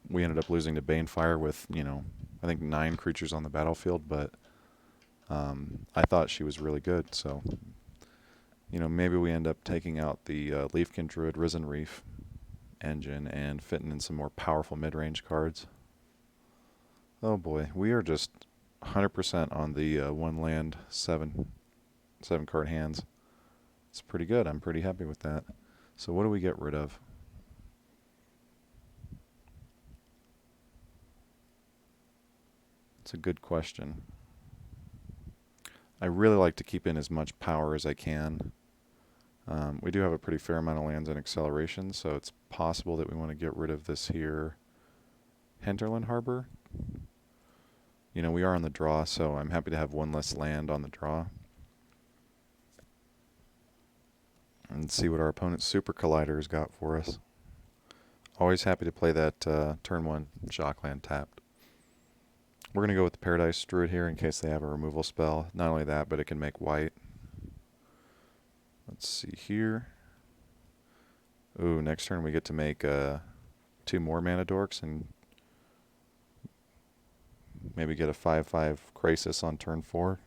A: We ended up losing to Banefire with, you know, I think 9 creatures on the battlefield, but I thought she was really good, so, you know, maybe we end up taking out the Leafkin Druid Risen Reef engine and fitting in some more powerful mid-range cards. Oh boy, we are just 100% on the 1 land, 7 card hands. It's pretty good. I'm pretty happy with that. So what do we get rid of? It's a good question. I really like to keep in as much power as I can. We do have a pretty fair amount of lands and acceleration, so it's possible that we want to get rid of this here Hinterland Harbor. You know, we are on the draw, so I'm happy to have 1 less land on the draw. And see what our opponent's Super Collider's got for us. Always happy to play that turn 1 shock land tapped. We're going to go with the Paradise Druid here in case they have a removal spell. Not only that, but it can make white. Let's see here. Ooh, next turn we get to make 2 more Mana Dorks and maybe get a 5/5 Krasis on turn 4.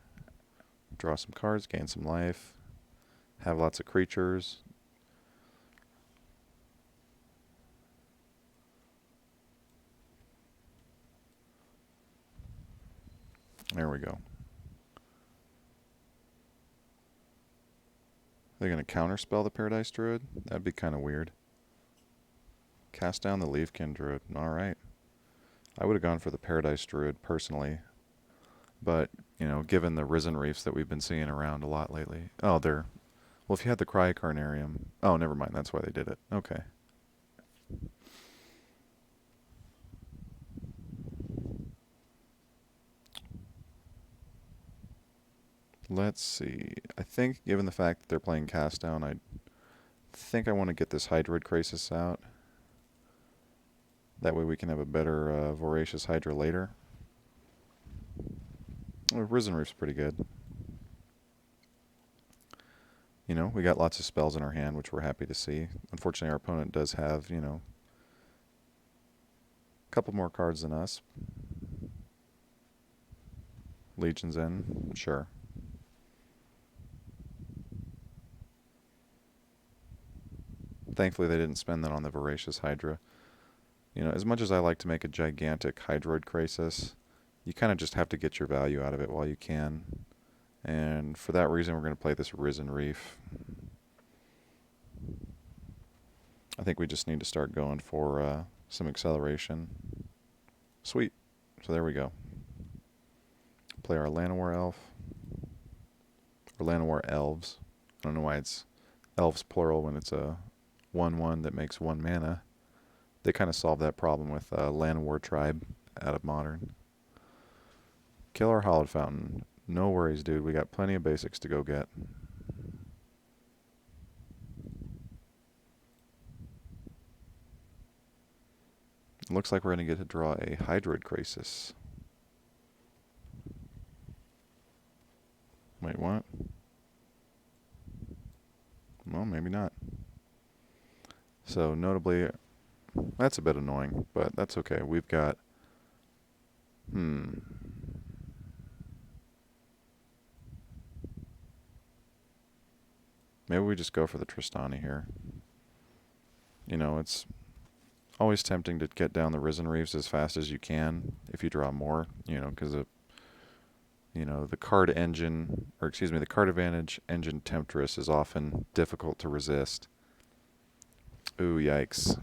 A: Draw some cards, gain some life. Have lots of creatures. There we go. They're going to counterspell the Paradise Druid? That'd be kind of weird. Cast down the Leafkin Druid. Alright. I would have gone for the Paradise Druid personally. But, you know, given the Risen Reefs that we've been seeing around a lot lately. Oh, they're... Well, if you had the Cryocarnarium... Oh, never mind. That's why they did it. Okay. Let's see. I think, given the fact that they're playing Cast Down, I think I want to get this Hydroid Krasis out. That way we can have a better Voracious Hydra later. Risen Reef's pretty good. You know, we got lots of spells in our hand, which we're happy to see. Unfortunately, our opponent does have, you know, a couple more cards than us. Legion's in, sure. Thankfully, they didn't spend that on the Voracious Hydra. You know, as much as I like to make a gigantic Hydroid Krasis, you kind of just have to get your value out of it while you can. And for that reason, we're going to play this Risen Reef. I think we just need to start going for some acceleration. Sweet. So there we go. Play our Llanowar Elf. Or Llanowar Elves. I don't know why it's Elves plural when it's a 1/1 that makes 1 mana. They kind of solved that problem with Land War Tribe out of Modern. Kill our Hollowed Fountain. No worries, dude. We got plenty of basics to go get. Looks like we're going to get to draw a Hydroid Crisis. Wait, what? Well, maybe not. So, notably, that's a bit annoying, but that's okay. We've got... Maybe we just go for the Tristani here. You know, it's always tempting to get down the Risen Reefs as fast as you can if you draw more, you know, because of, you know, the card engine, or excuse me, the card advantage engine Temptress is often difficult to resist. Ooh, yikes.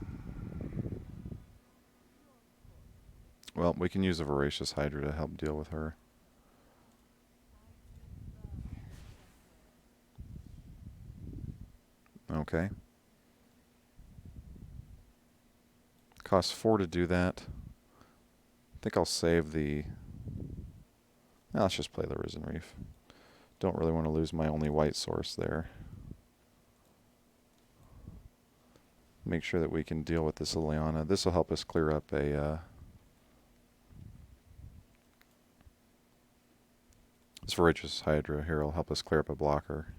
A: Well, we can use a Voracious Hydra to help deal with her. Okay. Costs 4 to do that. I think I'll save the... Now let's just play the Risen Reef. Don't really want to lose my only white source there. Make sure that we can deal with this Liliana. This will help us clear up a... this Voracious Hydra here will help us clear up a blocker.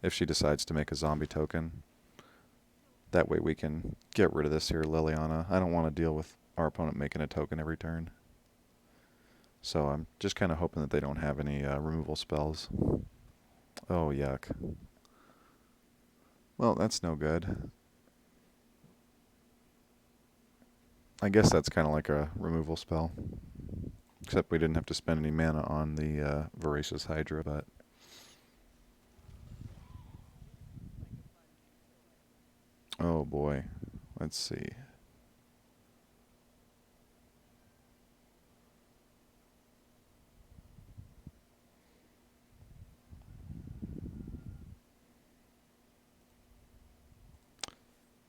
A: If she decides to make a zombie token. That way we can get rid of this here Liliana. I don't want to deal with our opponent making a token every turn. So I'm just kind of hoping that they don't have any removal spells. Oh, yuck. Well, that's no good. I guess that's kind of like a removal spell. Except we didn't have to spend any mana on the Voracious Hydra, but... Oh boy. Let's see.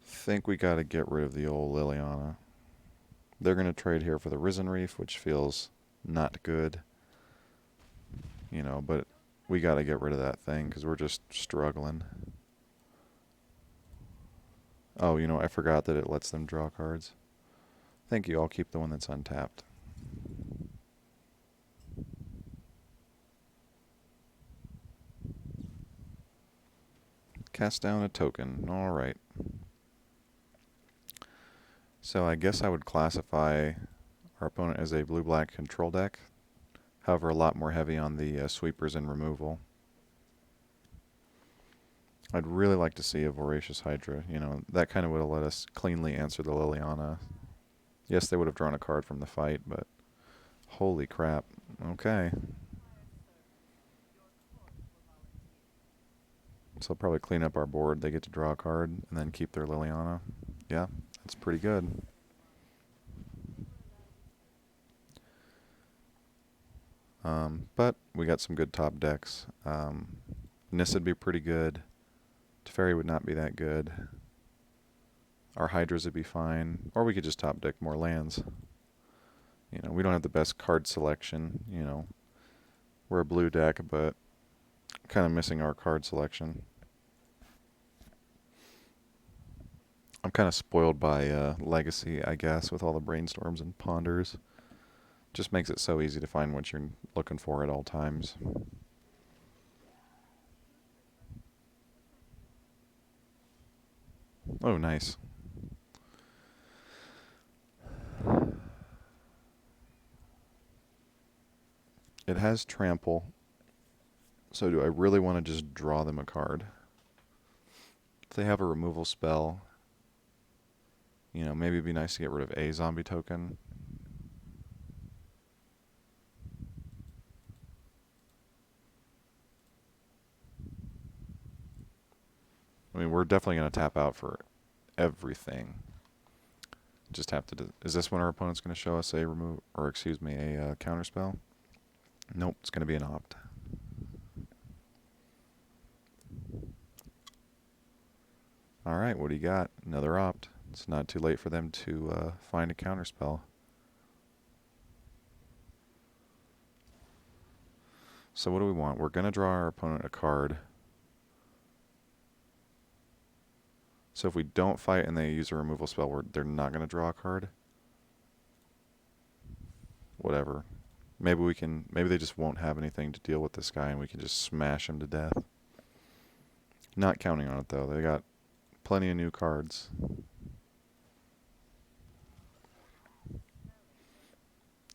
A: Think we got to get rid of the old Liliana. They're going to trade here for the Risen Reef, which feels not good. You know, but we got to get rid of that thing because we're just struggling. Oh, you know, I forgot that it lets them draw cards. Thank you. I'll keep the one that's untapped. Cast down a token. All right. So I guess I would classify our opponent as a blue-black control deck. However, a lot more heavy on the sweepers and removal. I'd really like to see a Voracious Hydra. You know, that kind of would have let us cleanly answer the Liliana. Yes, they would have drawn a card from the fight, but holy crap. Okay. So I'll probably clean up our board. They get to draw a card and then keep their Liliana. Yeah, that's pretty good. But we got some good top decks. Nissa would be pretty good. Teferi would not be that good. Our Hydras would be fine. Or we could just top deck more lands. You know, we don't have the best card selection. You know, we're a blue deck, but kind of missing our card selection. I'm kind of spoiled by Legacy, I guess, with all the brainstorms and ponders. Just makes it so easy to find what you're looking for at all times. Oh, nice. It has trample. So do I really want to just draw them a card? If they have a removal spell, you know, maybe it'd be nice to get rid of a zombie token. I mean, we're definitely going to tap out for everything. Just have to... Is this when our opponent's going to show us a remove... Or, excuse me, a counter spell? Nope, it's going to be an opt. Alright, what do you got? Another opt. It's not too late for them to find a counterspell. So what do we want? We're going to draw our opponent a card. So if we don't fight and they use a removal spell, they're not going to draw a card. Whatever. Maybe they just won't have anything to deal with this guy and we can just smash him to death. Not counting on it though. They got plenty of new cards.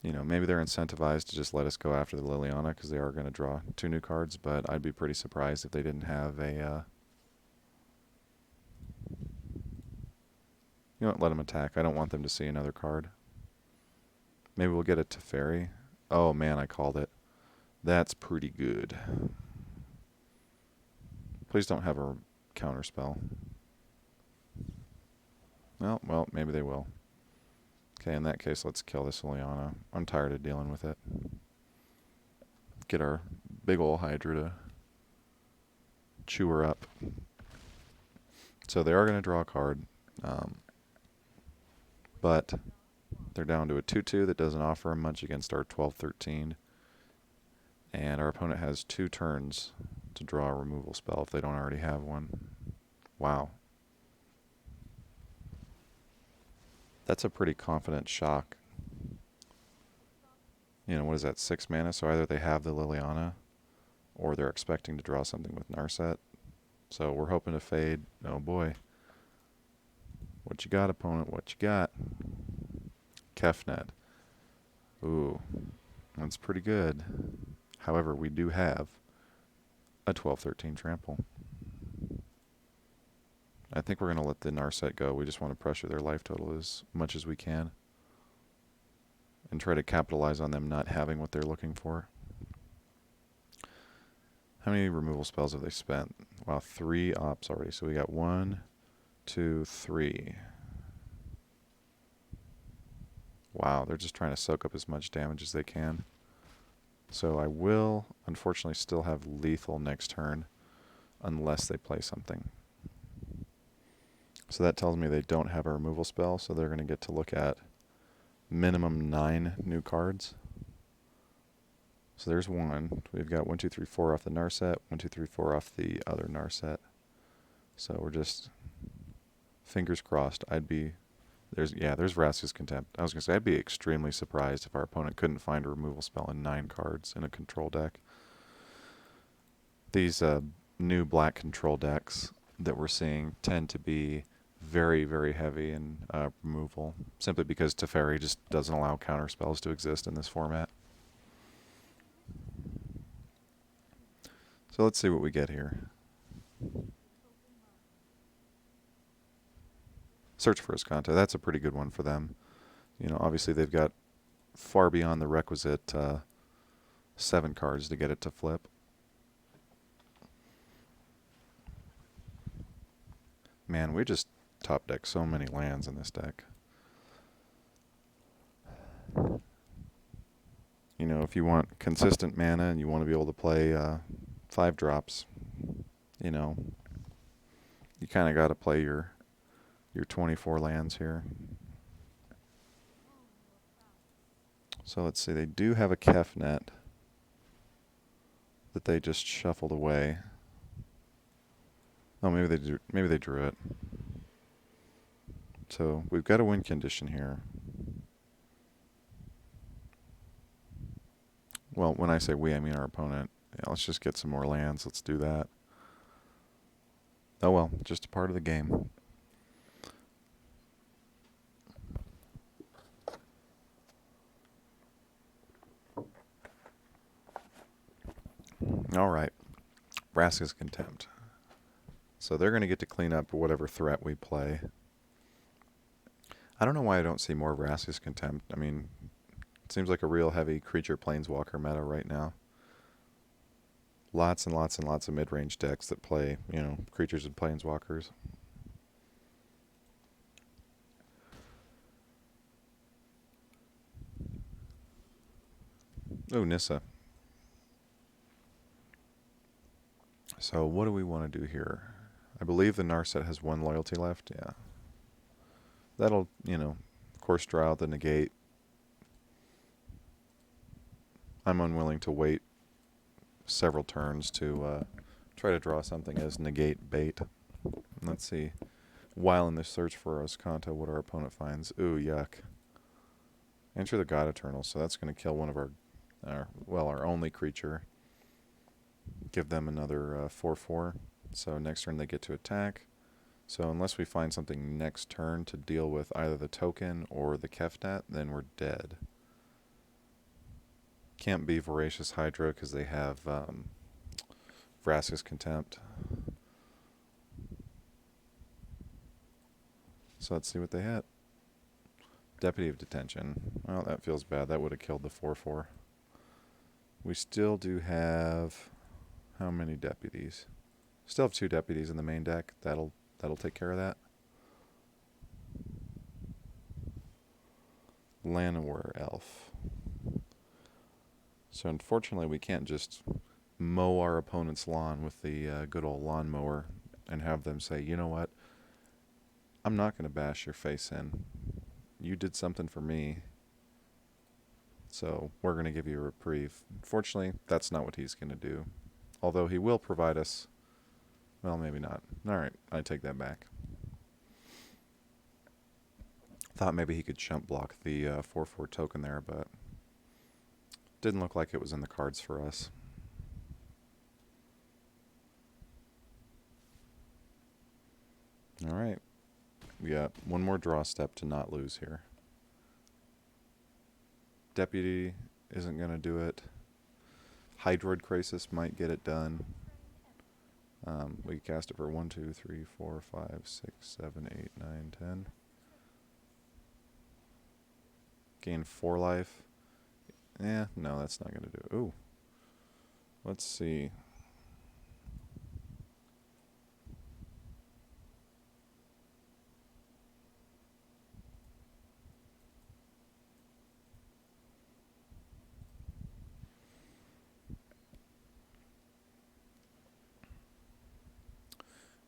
A: You know, maybe they're incentivized to just let us go after the Liliana because they are going to draw 2 new cards, but I'd be pretty surprised if they didn't have a... You know what, let them attack. I don't want them to see another card. Maybe we'll get a Teferi. Oh man, I called it. That's pretty good. Please don't have a counterspell. Well, maybe they will. Okay, in that case, let's kill this Liliana. I'm tired of dealing with it. Get our big ol' Hydra to chew her up. So they are going to draw a card. But they're down to a 2-2 that doesn't offer them much against our 12-13. And our opponent has 2 turns to draw a removal spell if they don't already have one. Wow. That's a pretty confident shock. You know, what is that, 6 mana? So either they have the Liliana, or they're expecting to draw something with Narset. So we're hoping to fade. Oh boy. What you got, opponent? What you got? Kefnet. Ooh, that's pretty good. However, we do have a 12-13 trample. I think we're going to let the Narset go. We just want to pressure their life total as much as we can and try to capitalize on them not having what they're looking for. How many removal spells have they spent? Wow, 3 ops already. So we got 1, 2, 3. Wow, they're just trying to soak up as much damage as they can. So I will, unfortunately, still have lethal next turn unless they play something. So that tells me they don't have a removal spell, so they're going to get to look at minimum 9 new cards. So there's 1. We've got 1, 2, 3, 4 off the Narset, 1, 2, 3, 4 off the other Narset. So we're just fingers crossed. There's Vraska's Contempt. I was going to say, I'd be extremely surprised if our opponent couldn't find a removal spell in 9 cards in a control deck. These new black control decks that we're seeing tend to be very, very heavy in removal, simply because Teferi just doesn't allow counter spells to exist in this format. So let's see what we get here. Search for Escanta. That's a pretty good one for them. You know, obviously they've got far beyond the requisite 7 cards to get it to flip. Man, we just top deck so many lands in this deck. You know, if you want consistent mana and you want to be able to play 5 drops, you know, you kind of got to play your 24 lands here. So let's see, they do have a Kefnet that they just shuffled away. Oh, maybe they drew it. So we've got a win condition here. Well, when I say we, I mean our opponent. Yeah, let's just get some more lands. Let's do that. Oh well, just a part of the game. All right, Vraska's Contempt. So they're going to get to clean up whatever threat we play. I don't know why I don't see more Vraska's Contempt. I mean, it seems like a real heavy creature planeswalker meta right now. Lots and lots and lots of mid-range decks that play, you know, creatures and planeswalkers. Oh, Nissa. So what do we want to do here? I believe the Narset has 1 loyalty left. Yeah. That'll, of course, draw out the negate. I'm unwilling to wait several turns to try to draw something as negate bait. Let's see. While in the search for Oscanta, what our opponent finds. Ooh, yuck. Enter the God Eternal, so that's going to kill one of our only creature. Give them another 4/4. So next turn they get to attack. So unless we find something next turn to deal with either the token or the Kefnet, then we're dead. Can't be Voracious Hydra because they have Vraska's Contempt. So let's see what they hit. Deputy of Detention. Well, that feels bad. That would have killed the 4/4. We still do have... How many deputies? Still have 2 deputies in the main deck. That'll take care of that. Llanowar Elf. So unfortunately we can't just mow our opponent's lawn with the good old lawnmower and have them say, you know what, I'm not going to bash your face in. You did something for me, so we're going to give you a reprieve. Fortunately, that's not what he's going to do. Although he will provide us... Well, maybe not. Alright, I take that back. Thought maybe he could jump block the 4/4 token there, but didn't look like it was in the cards for us. Alright. We got one more draw step to not lose here. Deputy isn't going to do it. Hydroid Crisis might get it done. We cast it for 1, 2, 3, 4, 5, 6, 7, 8, 9, 10. Gain 4 life. No, that's not going to do it. Ooh. Let's see.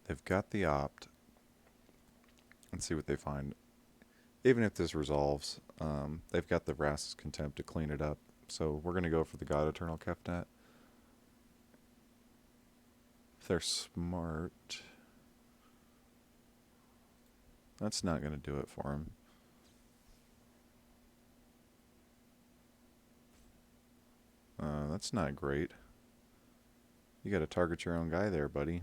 A: They've got the opt. Let's see what they find. Even if this resolves, they've got the Vraska's Contempt to clean it up. So we're going to go for the God Eternal Kefnet. If they're smart, that's not going to do it for him. That's not great. You got to target your own guy there, buddy.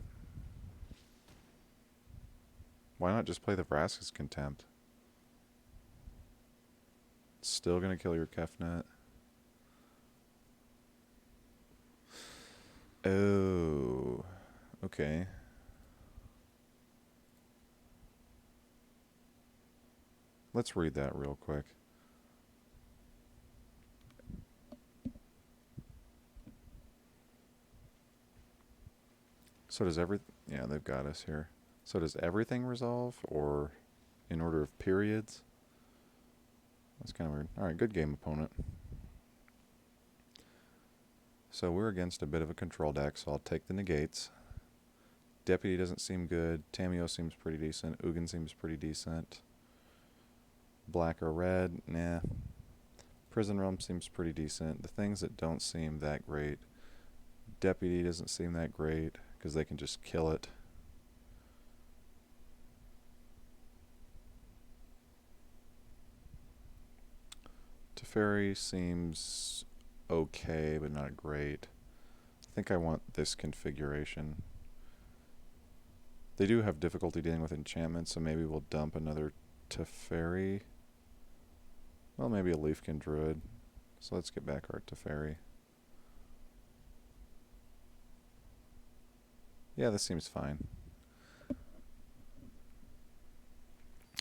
A: Why not just play the Vraska's Contempt? It's still going to kill your Kefnet. Oh, okay. Let's read that real quick. So does yeah, they've got us here. So does everything resolve, or in order of periods? That's kind of weird. Alright, good game, opponent. So we're against a bit of a control deck, so I'll take the negates. Deputy doesn't seem good. Tamiyo seems pretty decent. Ugin seems pretty decent. Black or red? Nah. Prison Realm seems pretty decent. The things that don't seem that great. Deputy doesn't seem that great, because they can just kill it. Teferi seems okay, but not great. I think I want this configuration. They do have difficulty dealing with enchantments, so maybe we'll dump another Teferi. Well, maybe a Leafkin Druid. So let's get back our Teferi. Yeah, this seems fine.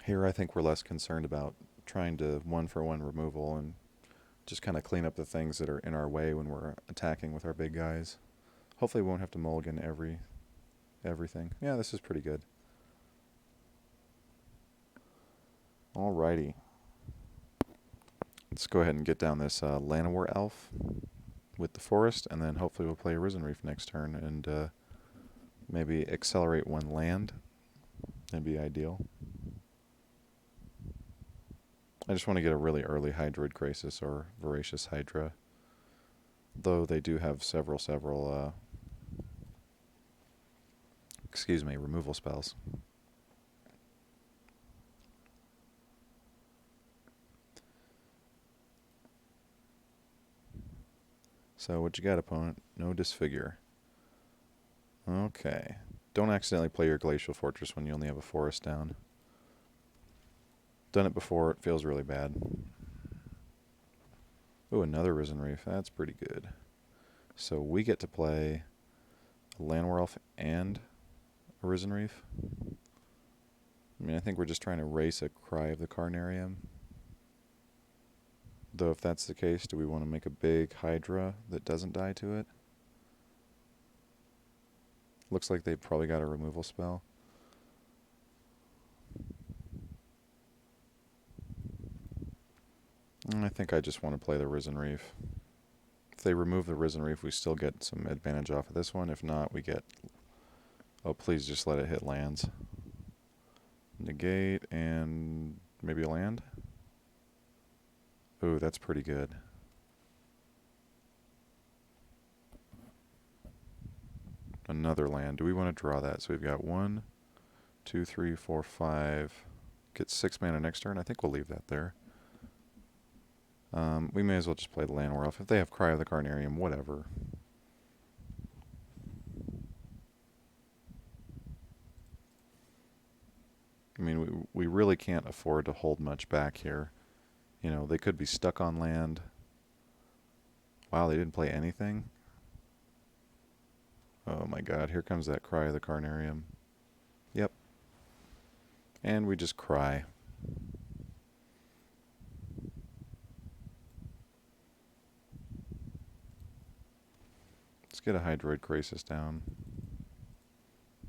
A: Here I think we're less concerned about trying to one-for-one removal and just kind of clean up the things that are in our way when we're attacking with our big guys. Hopefully we won't have to mulligan everything. Yeah, this is pretty good. Alrighty. Let's go ahead and get down this Llanowar Elf with the forest, and then hopefully we'll play Arisen Reef next turn and maybe accelerate one land. That'd be ideal. I just want to get a really early Hydroid Krasis or Voracious Hydra. Though they do have several, removal spells. So what you got, opponent? No Disfigure. Okay. Don't accidentally play your Glacial Fortress when you only have a forest down. Done it before, it feels really bad. Ooh, another Risen Reef. That's pretty good. So we get to play a Land Elf and a Risen Reef. I mean, I think we're just trying to race a Cry of the Carnarium. Though if that's the case, do we want to make a big Hydra that doesn't die to it? Looks like they've probably got a removal spell. I think I just want to play the Risen Reef. If they remove the Risen Reef, we still get some advantage off of this one. If not, we get... Oh, please just let it hit lands. Negate and maybe a land? Ooh, that's pretty good. Another land. Do we want to draw that? So we've got 1, 2, 3, 4, 5. Get 6 mana next turn. I think we'll leave that there. We may as well just play the Land Elf. If they have Cry of the Carnarium, whatever. I mean, we really can't afford to hold much back here. You know, they could be stuck on land. Wow, they didn't play anything? Oh my god, here comes that Cry of the Carnarium. Yep. And we just cry. Let's get a Hydroid Krasis down.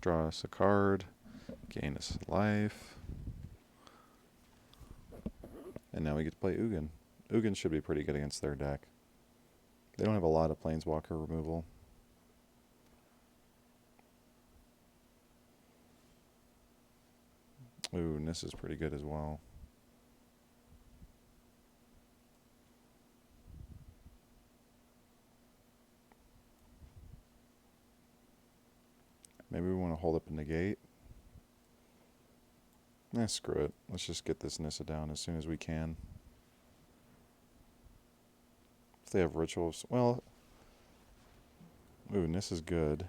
A: Draw us a card. Gain us life. And now we get to play Ugin. Ugin should be pretty good against their deck. They don't have a lot of Planeswalker removal. Ooh, and this is pretty good as well. Maybe we want to hold up a negate. Screw it. Let's just get this Nissa down as soon as we can. If they have rituals, well... Ooh, Nissa's good.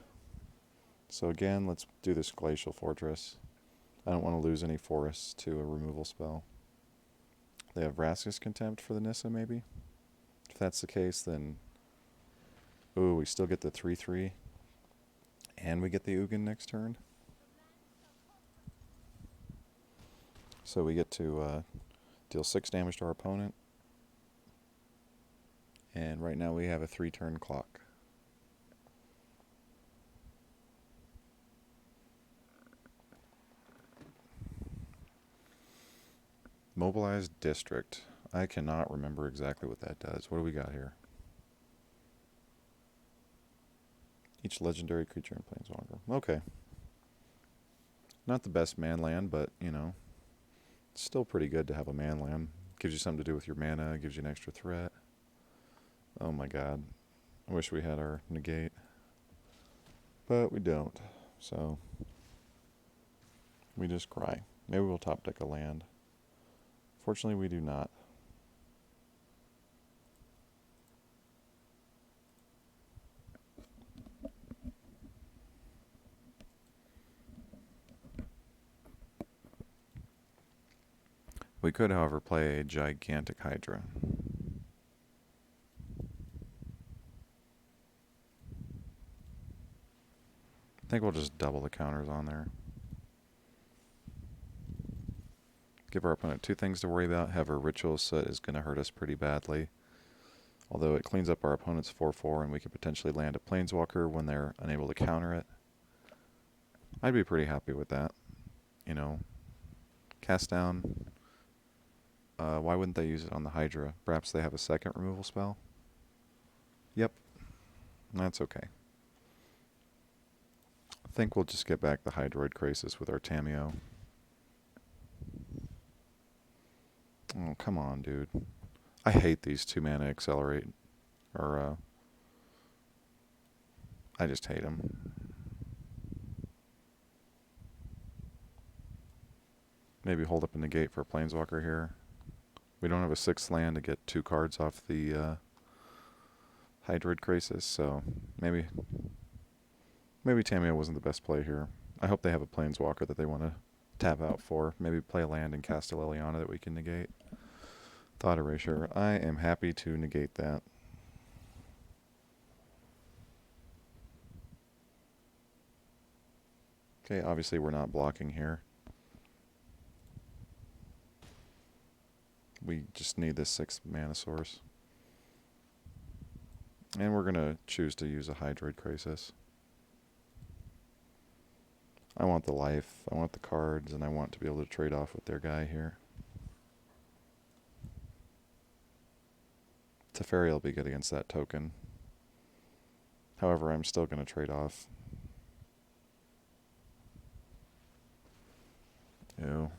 A: So again, let's do this Glacial Fortress. I don't want to lose any forests to a removal spell. They have Vraska's Contempt for the Nissa, maybe? If that's the case, then... Ooh, we still get the 3/3. And we get the Ugin next turn. So we get to deal 6 damage to our opponent. And right now we have a 3-turn clock. Mobilized District. I cannot remember exactly what that does. What do we got here? Each legendary creature in Planeswalker. Okay. Not the best man land, but, you know, it's still pretty good to have a man land. Gives you something to do with your mana, gives you an extra threat. Oh my god. I wish we had our negate. But we don't. So, we just cry. Maybe we'll top deck a land. Fortunately, we do not. We could, however, play a gigantic Hydra. I think we'll just double the counters on there. Give our opponent 2 things to worry about. Have a Ritual Soot is going to hurt us pretty badly. Although it cleans up our opponent's 4/4 and we could potentially land a Planeswalker when they're unable to counter it. I'd be pretty happy with that. You know, cast down. Why wouldn't they use it on the Hydra? Perhaps they have a second removal spell? Yep. That's okay. I think we'll just get back the Hydroid Krasis with our Tameo. Oh, come on, dude. I hate these 2-mana accelerate. Or, I just hate them. Maybe hold up in the gate for a Planeswalker here. We don't have a 6th land to get 2 cards off the Hydroid Crisis, so maybe Tamiyo wasn't the best play here. I hope they have a Planeswalker that they want to tap out for. Maybe play a land and cast a Liliana that we can negate. Thought Erasure. I am happy to negate that. Okay, obviously we're not blocking here. We just need this 6th mana source. And we're going to choose to use a Hydroid Crisis. I want the life, I want the cards, and I want to be able to trade off with their guy here. Teferi will be good against that token. However, I'm still going to trade off. Ew.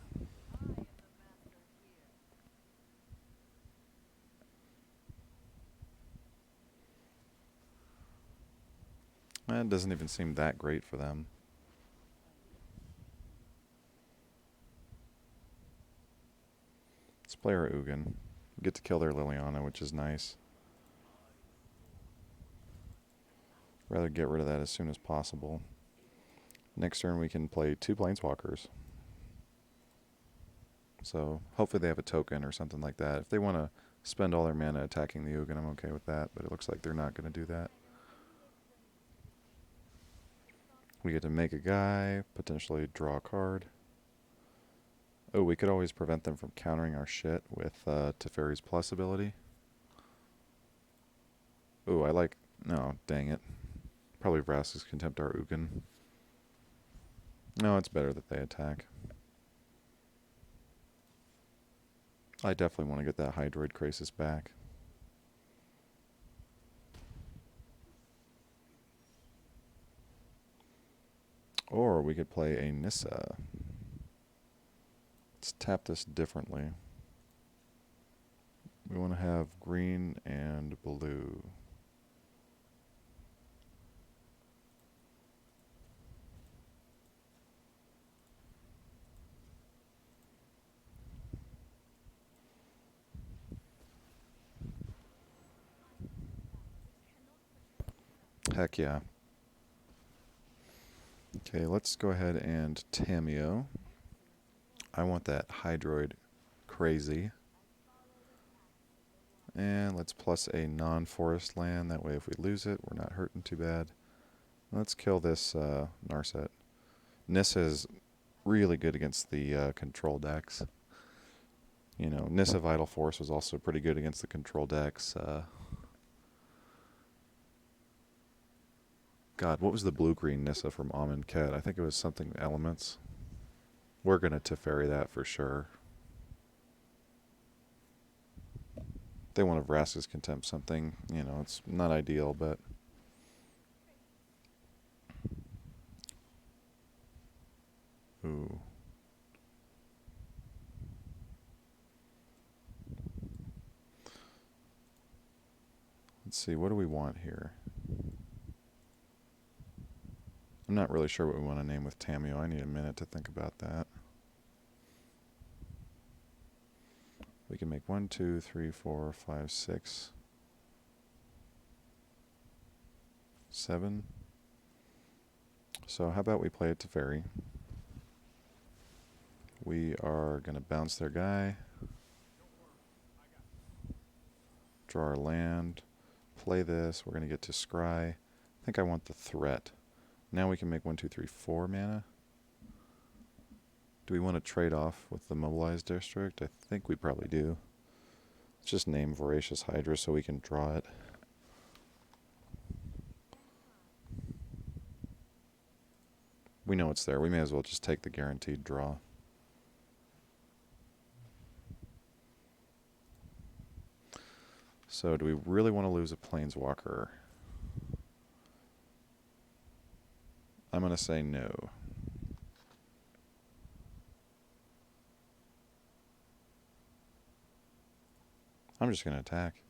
A: That doesn't even seem that great for them. Let's play our Ugin. Get to kill their Liliana, which is nice. Rather get rid of that as soon as possible. Next turn we can play 2 Planeswalkers. So hopefully they have a token or something like that. If they want to spend all their mana attacking the Ugin, I'm okay with that, but it looks like they're not going to do that. We get to make a guy, potentially draw a card. Oh, we could always prevent them from countering our shit with Teferi's Plus ability. Oh, I like... No, dang it. Probably Vraska's Contempt our Ugin. No, it's better that they attack. I definitely want to get that Hydroid Crisis back. Or we could play a Nissa. Let's tap this differently. We want to have green and blue. Heck yeah. Okay, let's go ahead and Tamiyo. I want that Hydroid crazy. And let's plus a non-forest land. That way if we lose it, we're not hurting too bad. Let's kill this Narset. Nissa is really good against the control decks. You know, Nissa Vital Force was also pretty good against the control decks. God, what was the blue-green Nissa from Amonkhet? I think it was something Elements. We're going to Teferi that for sure. They want to Vraska's Contempt something. You know, it's not ideal, but... Ooh. Let's see, what do we want here? I'm not really sure what we want to name with Tamiyo. I need a minute to think about that. We can make 1, 2, 3, 4, 5, 6, 7. So how about we play it Teferi? We are going to bounce their guy. Draw our land. Play this. We're going to get to Scry. I think I want the threat. Now we can make 1, 2, 3, 4 mana. Do we want to trade off with the Mobilized District? I think we probably do. Let's just name Voracious Hydra so we can draw it. We know it's there. We may as well just take the guaranteed draw. So do we really want to lose a Planeswalker? I'm going to say no. I'm just going to attack.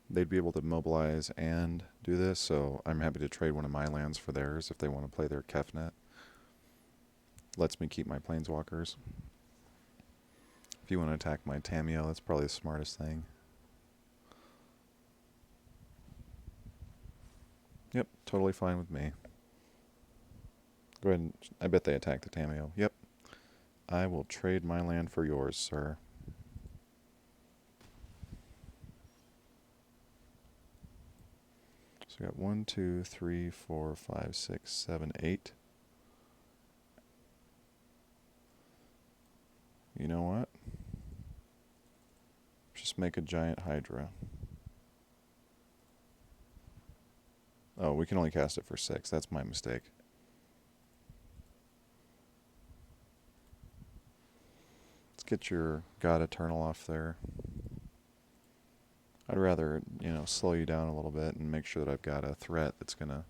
A: They'd be able to mobilize and do this, so I'm happy to trade one of my lands for theirs if they want to play their Kefnet. Lets me keep my planeswalkers. If you want to attack my Tamiyo, that's probably the smartest thing. Yep, totally fine with me. Go ahead and... I bet they attack the Tamiyo. Yep. I will trade my land for yours, sir. So we got 1, 2, 3, 4, 5, 6, 7, 8. You know what? Just make a giant Hydra. Oh, we can only cast it for 6. That's my mistake. Let's get your God Eternal off there. I'd rather, you know, slow you down a little bit and make sure that I've got a threat that's going to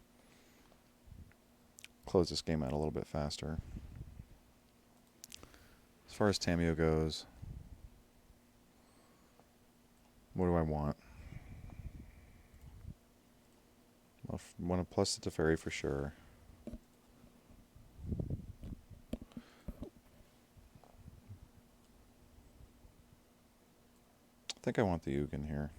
A: close this game out a little bit faster. As far as Tamiyo goes, what do I want? I want to plus the Teferi for sure. I think I want the Ugin here.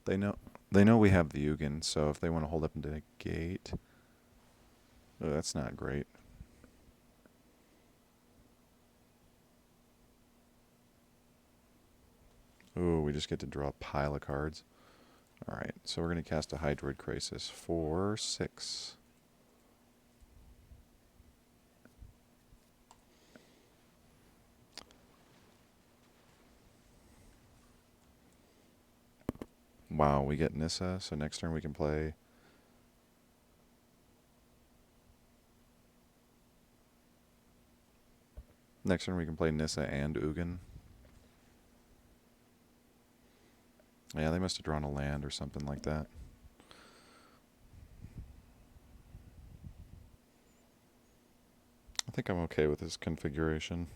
A: They know we have the Ugin, so if they want to hold up into the gate, oh, that's not great. Ooh, we just get to draw a pile of cards. Alright, so we're going to cast a Hydroid Krasis for 6. Wow, we get Nissa, so next turn we can play... Next turn we can play Nissa and Ugin. Yeah, they must have drawn a land or something like that. I think I'm okay with this configuration.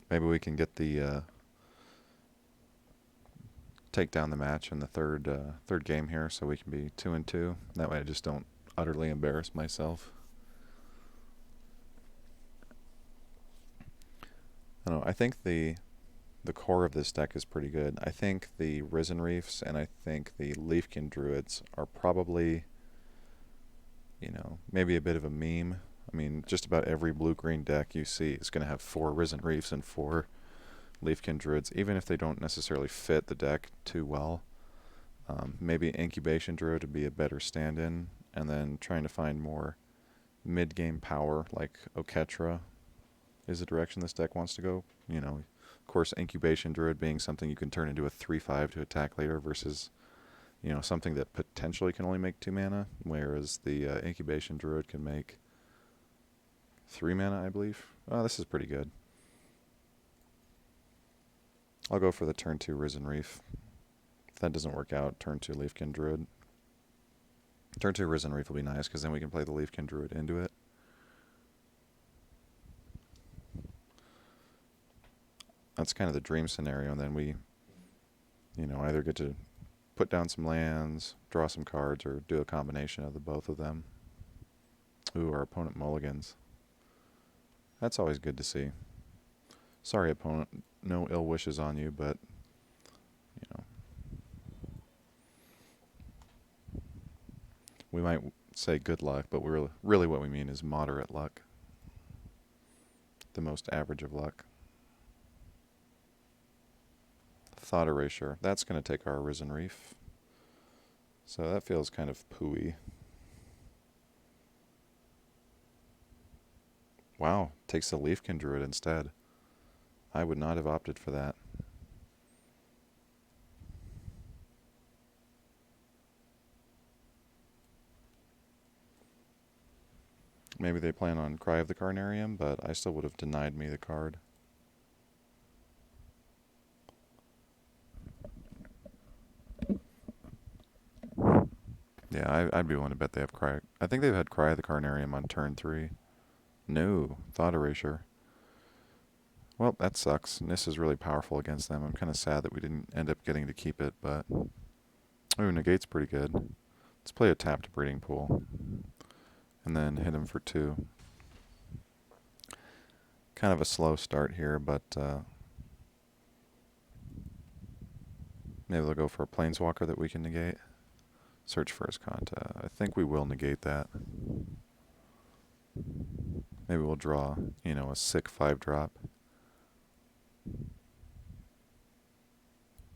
A: Maybe we can get the take down the match in the third game here, so we can be 2-2. That way I just don't utterly embarrass myself. I don't know, I think the core of this deck is pretty good. I think the Risen Reefs and I think the Leafkin Druids are probably, you know, maybe a bit of a meme. I mean, just about every blue-green deck you see is going to have 4 Risen Reefs and 4 Leafkin Druids, even if they don't necessarily fit the deck too well. Maybe Incubation Druid would be a better stand-in, and then trying to find more mid-game power, like Oketra, is the direction this deck wants to go. You know, of course, Incubation Druid being something you can turn into a 3/5 to attack later versus, you know, something that potentially can only make 2 mana, whereas the Incubation Druid can make 3 mana, I believe. Oh, this is pretty good. I'll go for the turn 2 Risen Reef. If that doesn't work out, turn 2 Leafkin Druid. Turn 2 Risen Reef will be nice, because then we can play the Leafkin Druid into it. That's kind of the dream scenario, and then we, you know, either get to put down some lands, draw some cards, or do a combination of the both of them. Ooh, our opponent mulligans. That's always good to see. Sorry, opponent, no ill wishes on you, but, you know, we might say good luck, but really what we mean is moderate luck. The most average of luck. Thought Erasure. That's going to take our Risen Reef. So that feels kind of pooey. Wow, takes the Leafkin Druid instead. I would not have opted for that. Maybe they plan on Cry of the Carnarium, but I still would have denied me the card. Yeah, I'd be willing to bet they have Cry. I think they've had Cry of the Carnarium on turn 3. No, Thought Erasure. Well, that sucks. Nis is really powerful against them. I'm kind of sad that we didn't end up getting to keep it, but... Ooh, Negate's pretty good. Let's play a tapped Breeding Pool. And then hit him for 2. Kind of a slow start here, but... maybe they'll go for a Planeswalker that we can negate. Search First Contact. I think we will negate that. Maybe we'll draw, you know, a sick 5-drop.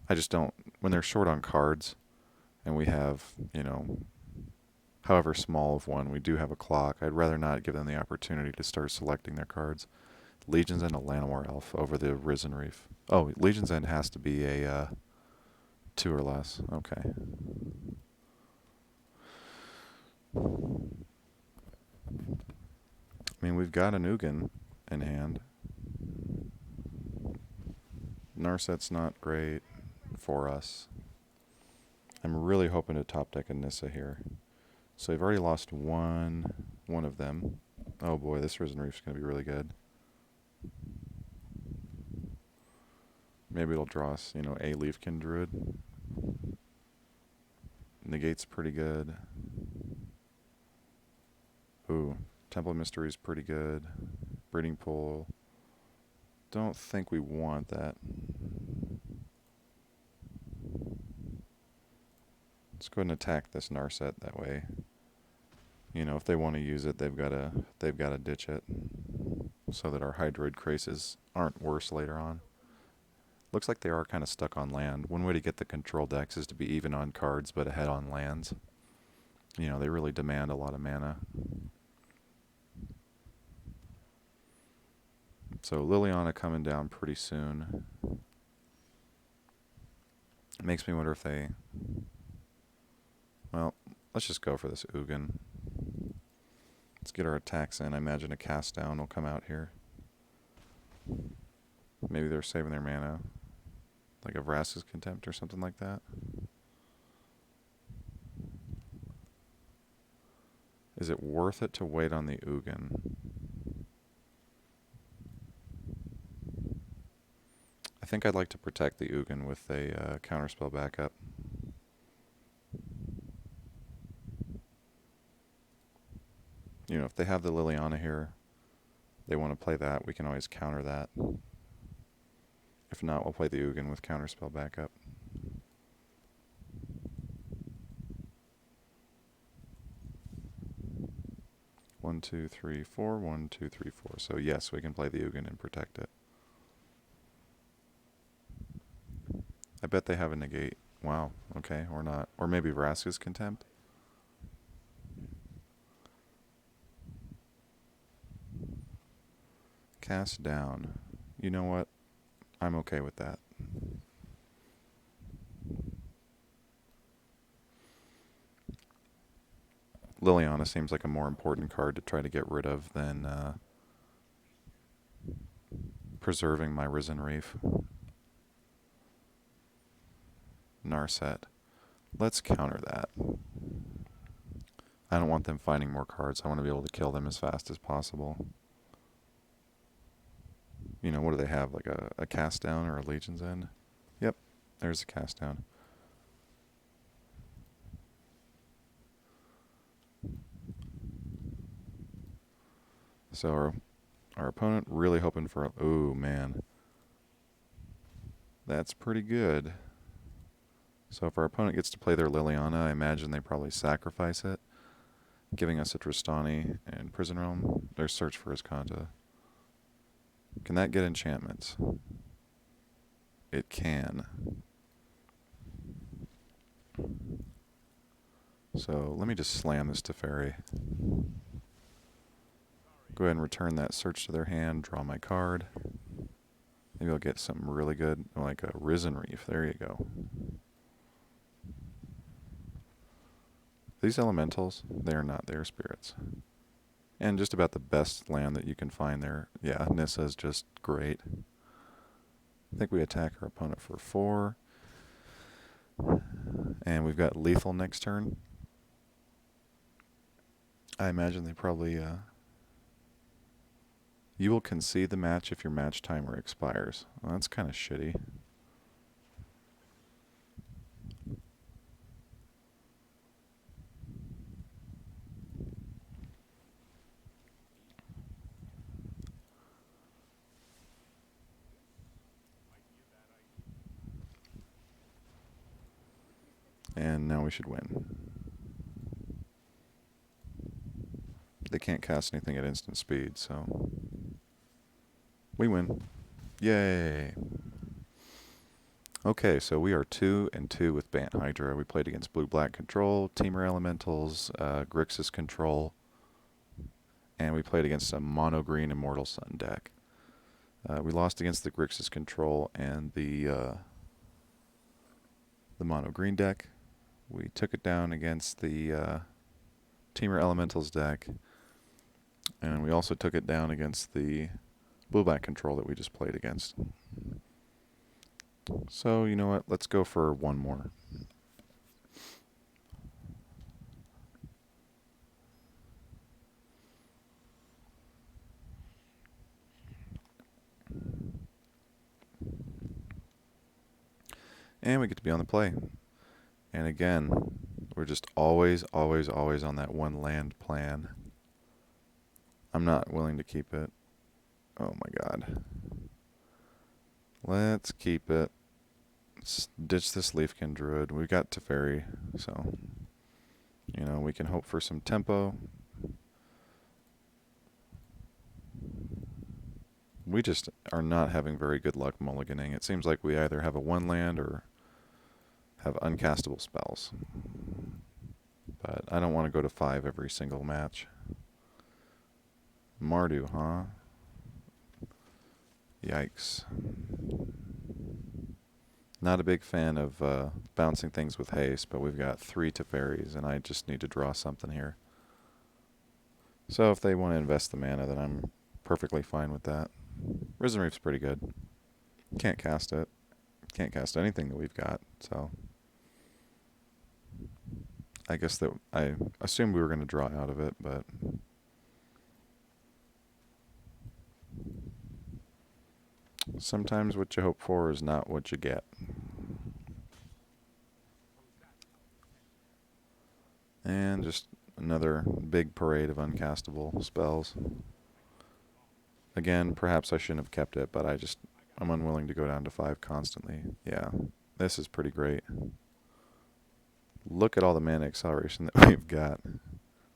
A: I just don't... When they're short on cards, and we have, you know, however small of one, we do have a clock, I'd rather not give them the opportunity to start selecting their cards. Legion's End a Llanowar Elf over the Risen Reef. Oh, Legion's End has to be a 2 or less. Okay. I mean, we've got an Ugin in hand. Narset's not great for us. I'm really hoping to top deck a Nissa here. So we've already lost one of them. Oh boy, this Risen Reef's going to be really good. Maybe it'll draw us, you know, a Leafkin Druid. Negate's pretty good. Ooh, Temple of Mystery's pretty good. Breeding Pool. Don't think we want that. Let's go ahead and attack this Narset that way. You know, if they want to use it, they've got to ditch it, so that our Hydroid Craces aren't worse later on. Looks like they are kind of stuck on land. One way to get the control decks is to be even on cards but ahead on lands. You know, they really demand a lot of mana. So Liliana coming down pretty soon. It makes me wonder if they... Well, let's just go for this Ugin. Let's get our attacks in. I imagine a cast down will come out here. Maybe they're saving their mana. Like a Vraska's Contempt or something like that. Is it worth it to wait on the Ugin? I think I'd like to protect the Ugin with a counterspell backup. You know, if they have the Liliana here, they want to play that, we can always counter that. If not, we'll play the Ugin with counterspell backup. One, two, three, four. 1, 2, 3, 4. So yes, we can play the Ugin and protect it. I bet they have a negate. Wow, okay, or not. Or maybe Vraska's Contempt. Cast down. You know what? I'm okay with that. Liliana seems like a more important card to try to get rid of than preserving my Risen Reef. Narset. Let's counter that. I don't want them finding more cards. I want to be able to kill them as fast as possible. You know, what do they have? Like a cast down or a Legion's End? Yep, there's a cast down. So our opponent really hoping for a... Ooh, man. That's pretty good. So if our opponent gets to play their Liliana, I imagine they probably sacrifice it, giving us a Tristani and Prison Realm. There's Search for Azcanta. Can that get enchantments? It can. So let me just slam this Teferi. Go ahead and return that Search to their hand, draw my card. Maybe I'll get something really good, like a Risen Reef. There you go. These elementals, they're not, they're spirits. And just about the best land that you can find there. Yeah, Nissa is just great. I think we attack our opponent for 4. And we've got lethal next turn. I imagine they probably... you will concede the match if your match timer expires. Well, that's kind of shitty. And now we should win. They can't cast anything at instant speed, so we win. Yay! Okay, so we are 2-2 with Bant Hydra. We played against Blue-Black Control, Temur Elementals, Grixis Control, and we played against a mono-green Immortal Sun deck. We lost against the Grixis Control and the mono-green deck. We took it down against the Temur Elementals deck, and we also took it down against the Blue-Black Control that we just played against. So, you know what? Let's go for one more. And we get to be on the play. And again, we're just always on that one land plan. I'm not willing to keep it. Oh my god. Let's keep it. Let's ditch this Leafkin Druid. We've got Teferi, so, you know, we can hope for some tempo. We just are not having very good luck mulliganing. It seems like we either have a 1 land or have uncastable spells. But I don't want to go to 5 every single match. Mardu, huh? Yikes. Not a big fan of bouncing things with haste, but we've got 3 Teferis, and I just need to draw something here. So if they want to invest the mana, then I'm perfectly fine with that. Risen Reef's pretty good. Can't cast it. Can't cast anything that we've got, so... I guess that I assumed we were going to draw out of it, but... sometimes what you hope for is not what you get. And just another big parade of uncastable spells. Again, perhaps I shouldn't have kept it, but I'm unwilling to go down to 5 constantly. Yeah, this is pretty great. Look at all the mana acceleration that we've got.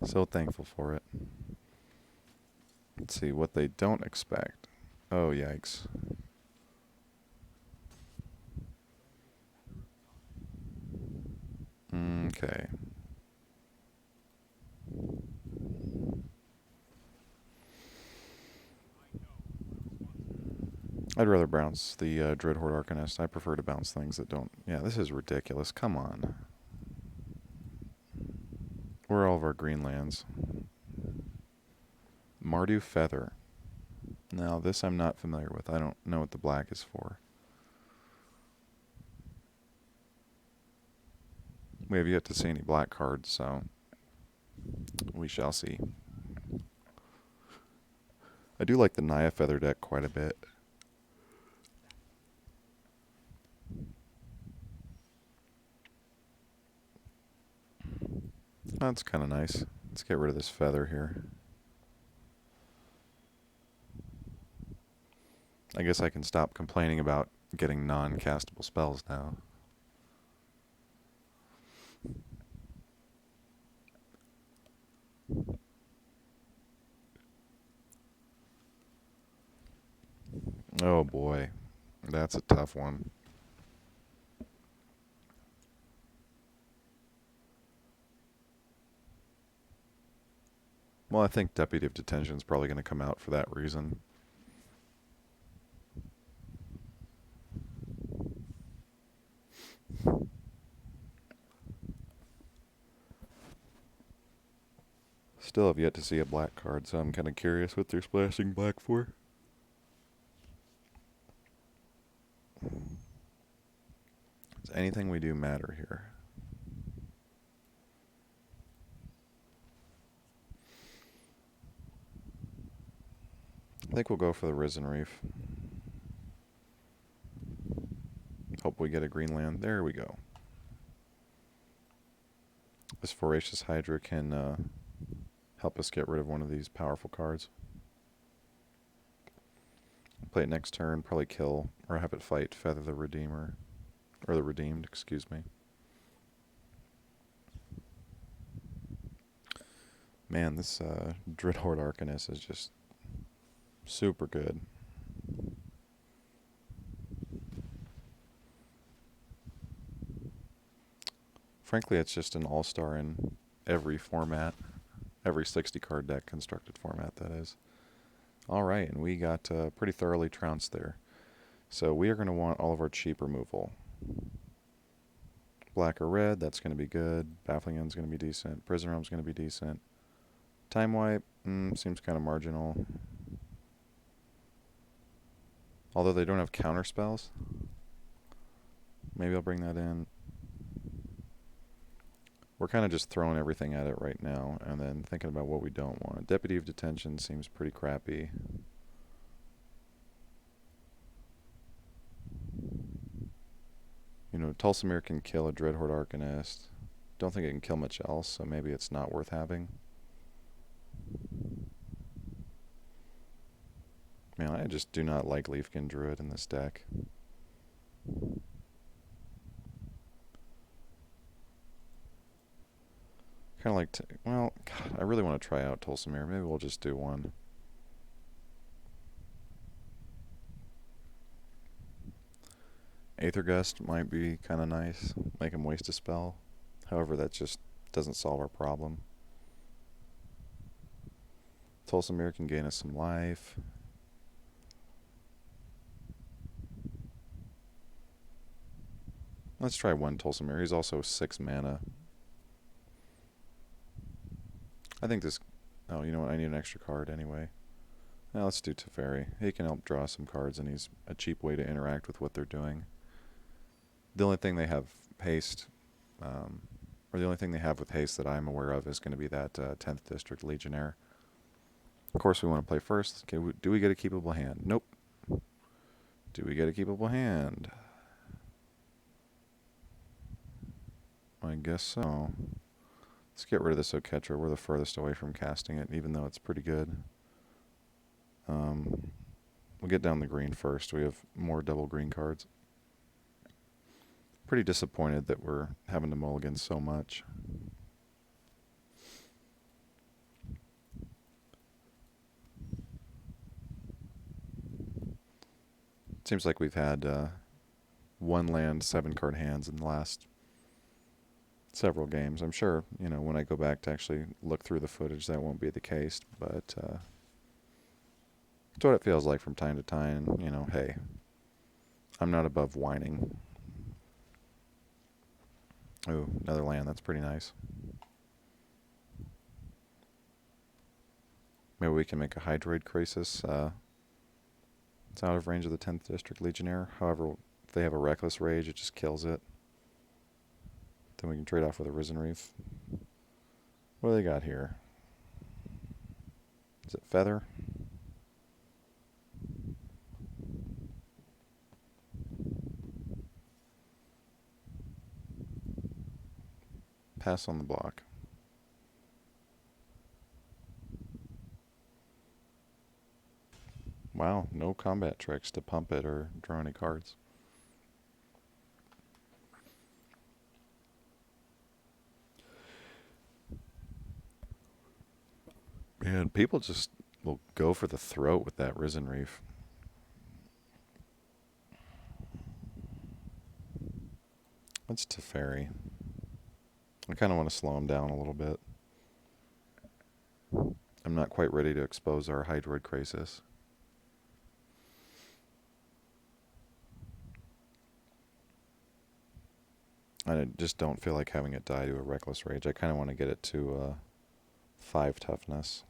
A: So thankful for it. Let's see what they don't expect. Oh, yikes. Okay. I'd rather bounce the Dreadhorde Arcanist. I prefer to bounce things that don't... Yeah, this is ridiculous. Come on. Where are all of our green lands? Mardu Feather. Now, this I'm not familiar with. I don't know what the black is for. We have yet to see any black cards, so we shall see. I do like the Naya Feather deck quite a bit. That's kind of nice. Let's get rid of this feather here. I guess I can stop complaining about getting non-castable spells now. Oh boy, that's a tough one. Well, I think Deputy of Detention is probably going to come out for that reason. Still have yet to see a black card, so I'm kind of curious what they're splashing black for. Does anything we do matter here? I think we'll go for the Risen Reef. Hope we get a green land. There we go. This Voracious Hydra can help us get rid of one of these powerful cards. Play it next turn, probably kill, or have it fight Feather the Redeemer. Or the Redeemed, excuse me. Man, this Dreadhorde Arcanist is just super good. Frankly, it's just an all-star in every format. Every 60-card deck constructed format, that is. Alright, and we got pretty thoroughly trounced there. So we are going to want all of our cheap removal. Black or red, that's going to be good. Baffling End's going to be decent. Prison Realm's going to be decent. Time Wipe, seems kind of marginal. Although they don't have counter spells. Maybe I'll bring that in. We're kind of just throwing everything at it right now and then thinking about what we don't want. Deputy of Detention seems pretty crappy. You know, Tulsamere can kill a Dreadhorde Arcanist. Don't think it can kill much else, so maybe it's not worth having. Man, I just do not like Leafkin Druid in this deck. Kind of like to, well, God, I really want to try out Tulsamere. Maybe we'll just do one. Aether Gust might be kind of nice. Make him waste a spell. However, that just doesn't solve our problem. Tulsamere can gain us some life. Let's try one Tulsamere. He's also 6 mana. I think this... Oh, you know what? I need an extra card anyway. Now let's do Teferi. He can help draw some cards, and he's a cheap way to interact with what they're doing. The only thing they have haste, or the only thing they have with haste that I'm aware of is going to be that 10th District Legionnaire. Of course, we want to play first. Okay, do we get a keepable hand? Nope. Do we get a keepable hand? I guess so. Let's get rid of this Oketra. We're the furthest away from casting it, even though it's pretty good. We'll get down the green first. We have more double green cards. Pretty disappointed that we're having to mulligan so much. Seems like we've had 1 land, 7-card hands in the last several games. I'm sure, you know, when I go back to actually look through the footage, that won't be the case, but it's what it feels like from time to time. You know, hey, I'm not above whining. Ooh, another land. That's pretty nice. Maybe we can make a Hydroid Crisis. It's out of range of the 10th District Legionnaire. However, if they have a Reckless Rage, it just kills it. Then we can trade off with a Risen Reef. What do they got here? Is it Feather? Pass on the block. Wow, no combat tricks to pump it or draw any cards. Man, people just will go for the throat with that Risen Reef. Let's Teferi. I kind of want to slow him down a little bit. I'm not quite ready to expose our Hydroid Crisis. I just don't feel like having it die to a Reckless Rage. I kind of want to get it to 5 toughness.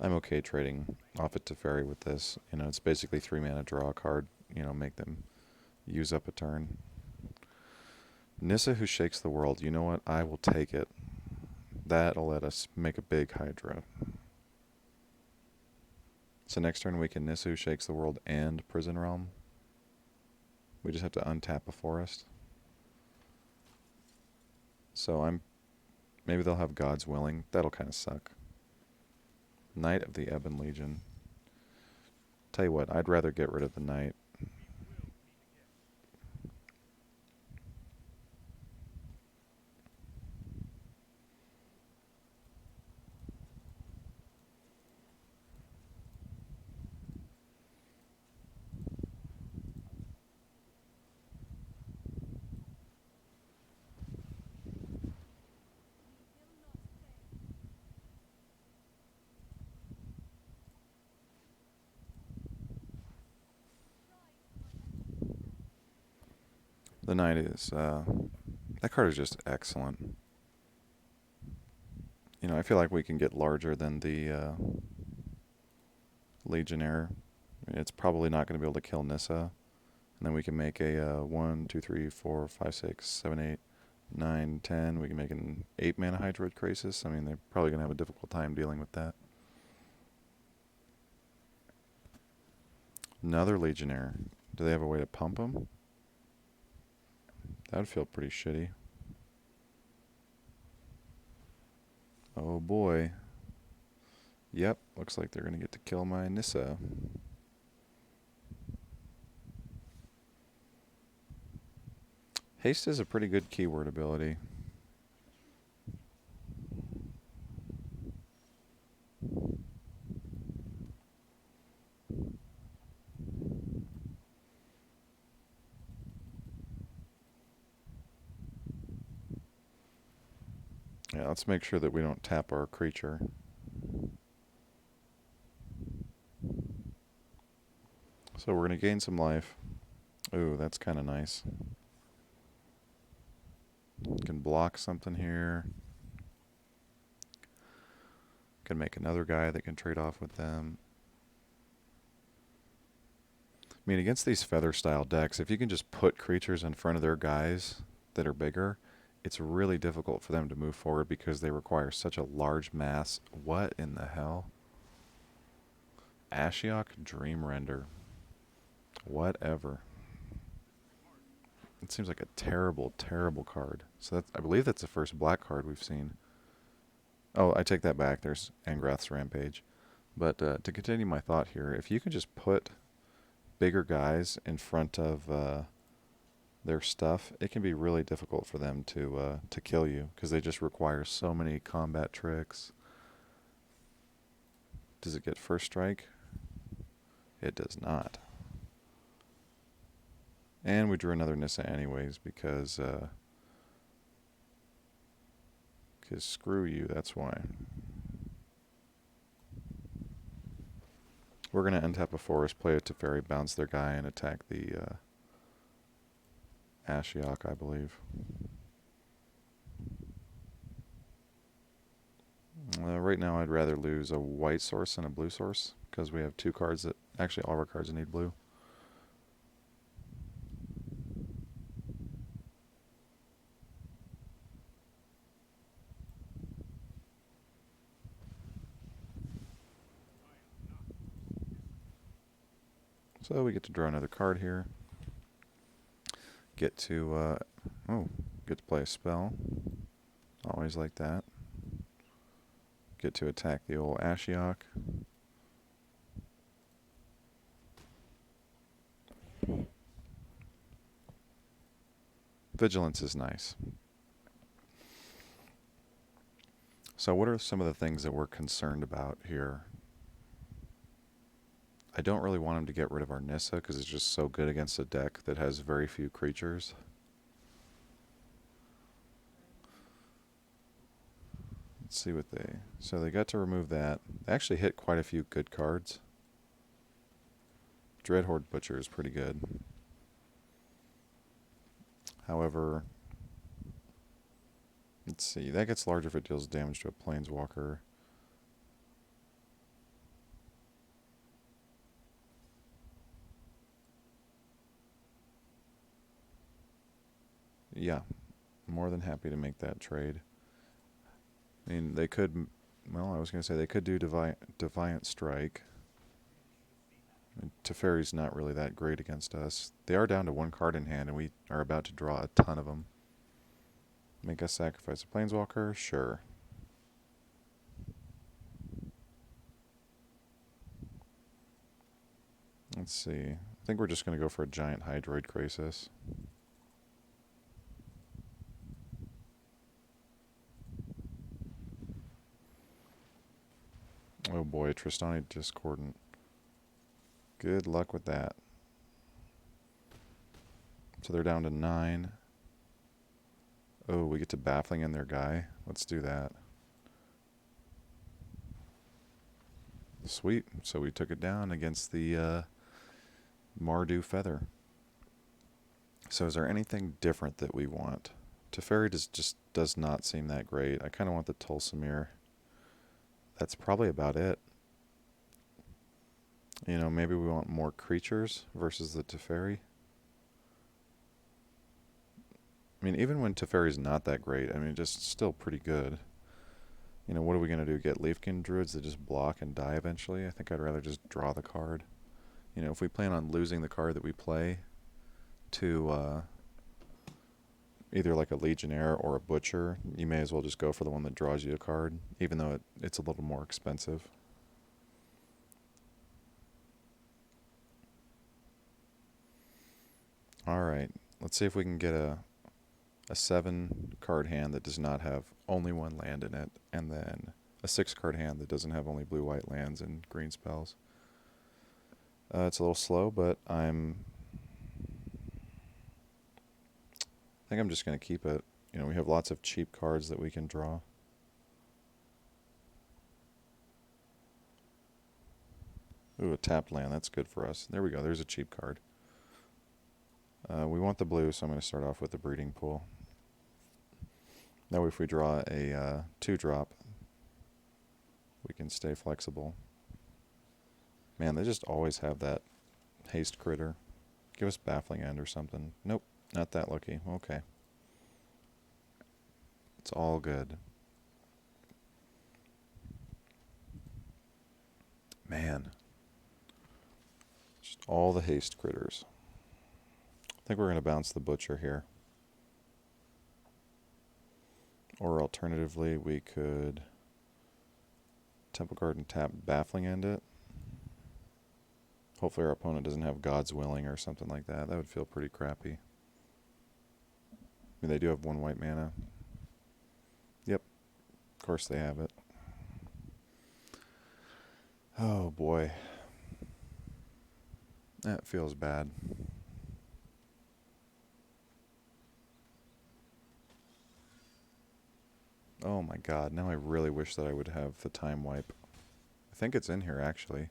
A: I'm okay trading off it to Teferi with this. You know, it's basically 3 mana draw a card. You know, make them use up a turn. Nissa who shakes the world. You know what? I will take it. That'll let us make a big Hydra. So next turn we can Nissa who shakes the world and Prison Realm. We just have to untap a forest. So maybe they'll have God's Willing. That'll kind of suck. Knight of the Ebon Legion. Tell you what, I'd rather get rid of the Knight. The Knight is, that card is just excellent. You know, I feel like we can get larger than the Legionnaire. I mean, it's probably not going to be able to kill Nissa. And then we can make a 1, 2, 3, 4, 5, 6, 7, 8, 9, 10. We can make an 8 mana Hydroid Krasis. I mean, they're probably going to have a difficult time dealing with that. Another Legionnaire. Do they have a way to pump them? That would feel pretty shitty. Oh boy. Yep, looks like they're going to get to kill my Nissa. Haste is a pretty good keyword ability. Yeah, let's make sure that we don't tap our creature. So we're going to gain some life. Ooh, that's kind of nice. Can block something here. Can make another guy that can trade off with them. I mean, against these feather style decks, if you can just put creatures in front of their guys that are bigger, it's really difficult for them to move forward because they require such a large mass. What in the hell? Ashiok Dream Render. Whatever. It seems like a terrible, terrible card. So I believe that's the first black card we've seen. Oh, I take that back. There's Angrath's Rampage. But to continue my thought here, if you can just put bigger guys in front of their stuff, it can be really difficult for them to kill you because they just require so many combat tricks. Does it get first strike? It does not. And we drew another Nissa anyways because screw you, that's why. We're going to untap a forest, play a Teferi, bounce their guy, and attack the Ashiok, I believe. Right now I'd rather lose a white source than a blue source because we have 2 cards that... Actually, all of our cards need blue. So we get to draw another card here. Get to play a spell. Always like that. Get to attack the old Ashiok. Vigilance is nice. So what are some of the things that we're concerned about here? I don't really want him to get rid of our Nissa because it's just so good against a deck that has very few creatures. Let's see what they... So they got to remove that. They actually hit quite a few good cards. Dreadhorde Butcher is pretty good. However, let's see. That gets larger if it deals damage to a planeswalker. Yeah, more than happy to make that trade. I mean, they could... Well, I was going to say they could do Defiant Strike. Teferi's not really that great against us. They are down to one card in hand, and we are about to draw a ton of them. Make us sacrifice a planeswalker? Sure. Let's see. I think we're just going to go for a giant Hydroid Crisis. Oh boy, Tristani Discordant. Good luck with that. So they're down to 9. Oh, we get to Baffling in their guy. Let's do that. Sweet. So we took it down against the Mardu Feather. So is there anything different that we want? Teferi just does not seem that great. I kind of want the Tulsimir. That's probably about it. You know, maybe we want more creatures versus the Teferi. I mean, even when Teferi's not that great, I mean, just still pretty good. You know, what are we going to do? Get Leafkin Druids that just block and die eventually? I think I'd rather just draw the card. You know, if we plan on losing the card that we play to either like a Legionnaire or a Butcher, you may as well just go for the one that draws you a card, even though it's a little more expensive. Alright, let's see if we can get a 7-card hand that does not have only one land in it, and then a 6-card hand that doesn't have only blue-white lands and green spells. It's a little slow, but I think I'm just going to keep it. You know, we have lots of cheap cards that we can draw. Ooh, a tapped land. That's good for us. There we go. There's a cheap card. We want the blue, so I'm going to start off with the Breeding Pool. That way if we draw a 2-drop, we can stay flexible. Man, they just always have that haste critter. Give us Baffling End or something. Nope, not that lucky. Okay. It's all good. Man. Just all the haste critters. I think we're going to bounce the Butcher here. Or alternatively, we could Temple Garden tap Baffling End it. Hopefully our opponent doesn't have God's Willing or something like that. That would feel pretty crappy. I mean, they do have 1 white mana. Yep. Of course they have it. Oh boy. That feels bad. Oh my god, now I really wish that I would have the Time Wipe. I think it's in here, actually.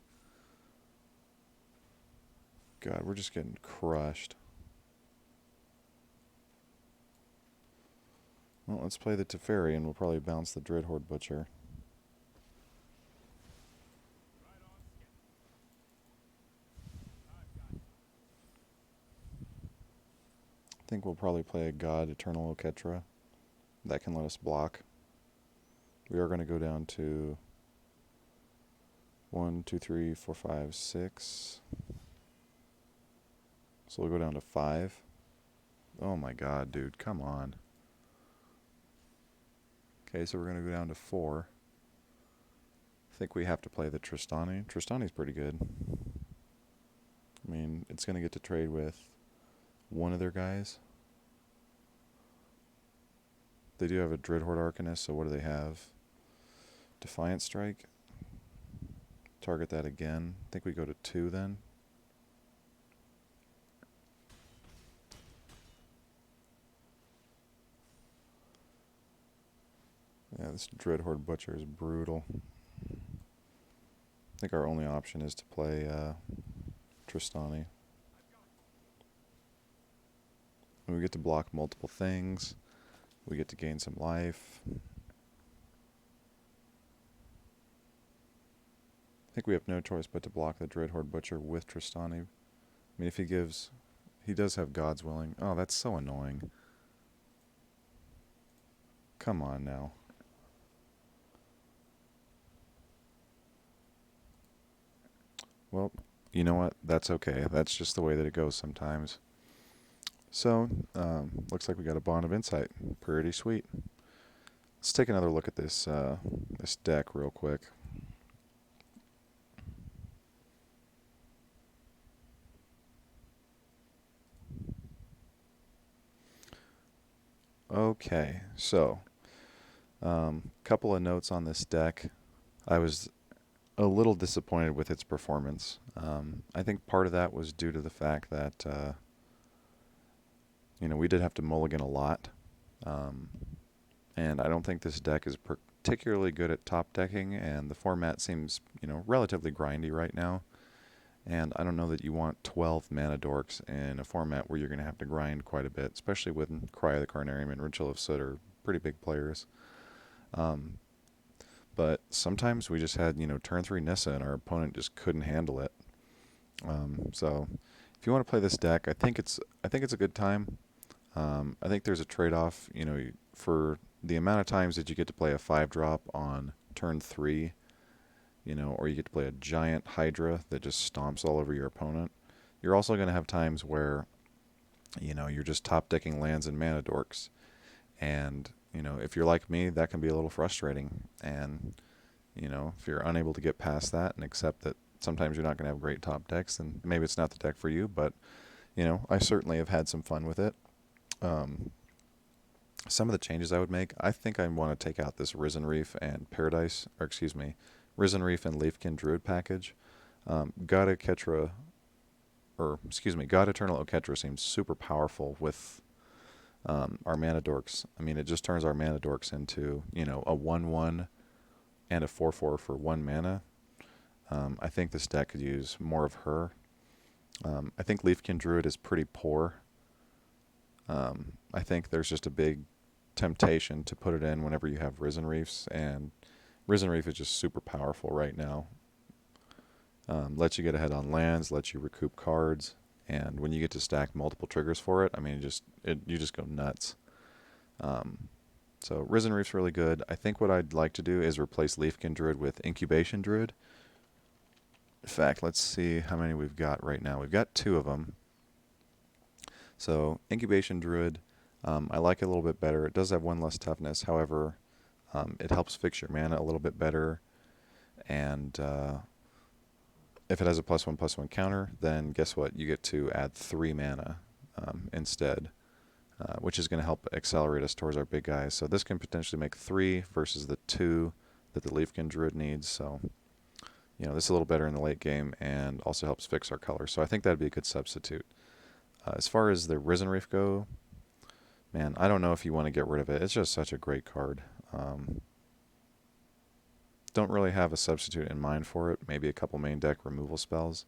A: God, we're just getting crushed. Well, let's play the Teferi, and we'll probably bounce the Dreadhorde Butcher. I think we'll probably play a God Eternal Oketra. That can let us block. We are going to go down to 1, 2, 3, 4, 5, 6. So we'll go down to 5. Oh my god, dude, come on. Okay, so we're going to go down to 4. I think we have to play the Tristani. Tristani's pretty good. I mean, it's going to get to trade with one of their guys. They do have a Dreadhorde Arcanist, so what do they have? Defiant Strike. Target that again. I think we go to 2 then. Yeah, this Dreadhorde Butcher is brutal. I think our only option is to play Tristani. We get to block multiple things. We get to gain some life. I think we have no choice but to block the Dreadhorde Butcher with Tristani. I mean, if he gives... He does have God's Willing. Oh, that's so annoying. Come on now. Well, you know what? That's okay. That's just the way that it goes sometimes. So, looks like we got a Bond of Insight. Pretty sweet. Let's take another look at this this deck real quick. Okay, so couple of notes on this deck. I was a little disappointed with its performance. I think part of that was due to the fact that you know, we did have to mulligan a lot, and I don't think this deck is particularly good at top decking, and the format seems, you know, relatively grindy right now. And I don't know that you want 12 mana dorks in a format where you're going to have to grind quite a bit, especially when Cry of the Carnarium and Ritual of Soot are pretty big players. But sometimes we just had, you know, turn 3 Nissa and our opponent just couldn't handle it. So if you want to play this deck, I think it's a good time. I think there's a trade-off, you know, for the amount of times that you get to play a 5-drop on turn 3, you know, or you get to play a giant Hydra that just stomps all over your opponent. You're also going to have times where, you know, you're just top decking lands and mana dorks. And, you know, if you're like me, that can be a little frustrating. And, you know, if you're unable to get past that and accept that sometimes you're not going to have great top decks, then maybe it's not the deck for you. But, you know, I certainly have had some fun with it. Some of the changes I would make, I think I want to take out this Risen Reef and Paradise, or excuse me, Risen Reef and Leafkin Druid package. God Eternal Oketra seems super powerful with our mana dorks. I mean, it just turns our mana dorks into, you know, a 1/1 and a 4/4 for 1 mana. I think this deck could use more of her. I think Leafkin Druid is pretty poor. I think there's just a big temptation to put it in whenever you have Risen Reefs, and Risen Reef is just super powerful right now. Lets you get ahead on lands, lets you recoup cards, and when you get to stack multiple triggers for it, I mean, you just go nuts. So Risen Reef's really good. I think what I'd like to do is replace Leafkin Druid with Incubation Druid. In fact, let's see how many we've got right now. We've got 2 of them. So Incubation Druid, I like it a little bit better. It does have 1 less toughness. However, it helps fix your mana a little bit better. And if it has a +1/+1 counter, then guess what? You get to add 3 mana instead, which is going to help accelerate us towards our big guys. So this can potentially make 3 versus the 2 that the Leafkin Druid needs. So, you know, this is a little better in the late game and also helps fix our color. So I think that'd be a good substitute. As far as the Risen Reef go, man, I don't know if you want to get rid of it. It's just such a great card. Don't really have a substitute in mind for it. Maybe a couple main deck removal spells.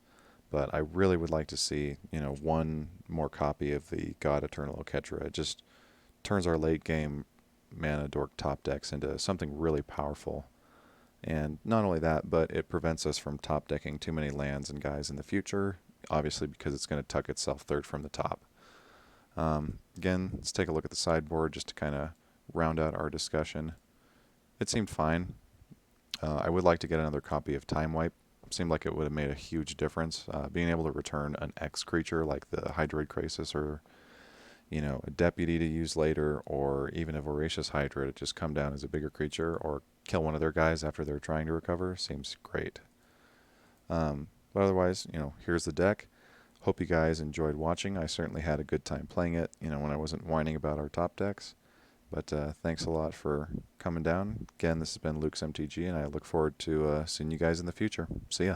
A: But I really would like to see, you know, 1 more copy of the God Eternal Oketra. It just turns our late game mana dork top decks into something really powerful. And not only that, but it prevents us from top decking too many lands and guys in the future, obviously because it's going to tuck itself third from the top. Again, let's take a look at the sideboard just to kind of round out our discussion. It seemed fine. I would like to get another copy of Time Wipe. Seemed like it would have made a huge difference. Being able to return an X creature like the Hydroid Krasis, or, you know, a Deputy to use later, or even a Voracious Hydra to just come down as a bigger creature or kill one of their guys after they're trying to recover seems great. But otherwise, you know, here's the deck. Hope you guys enjoyed watching. I certainly had a good time playing it, you know, when I wasn't whining about our top decks. But thanks a lot for coming down. Again, this has been Luke's MTG, and I look forward to seeing you guys in the future. See ya.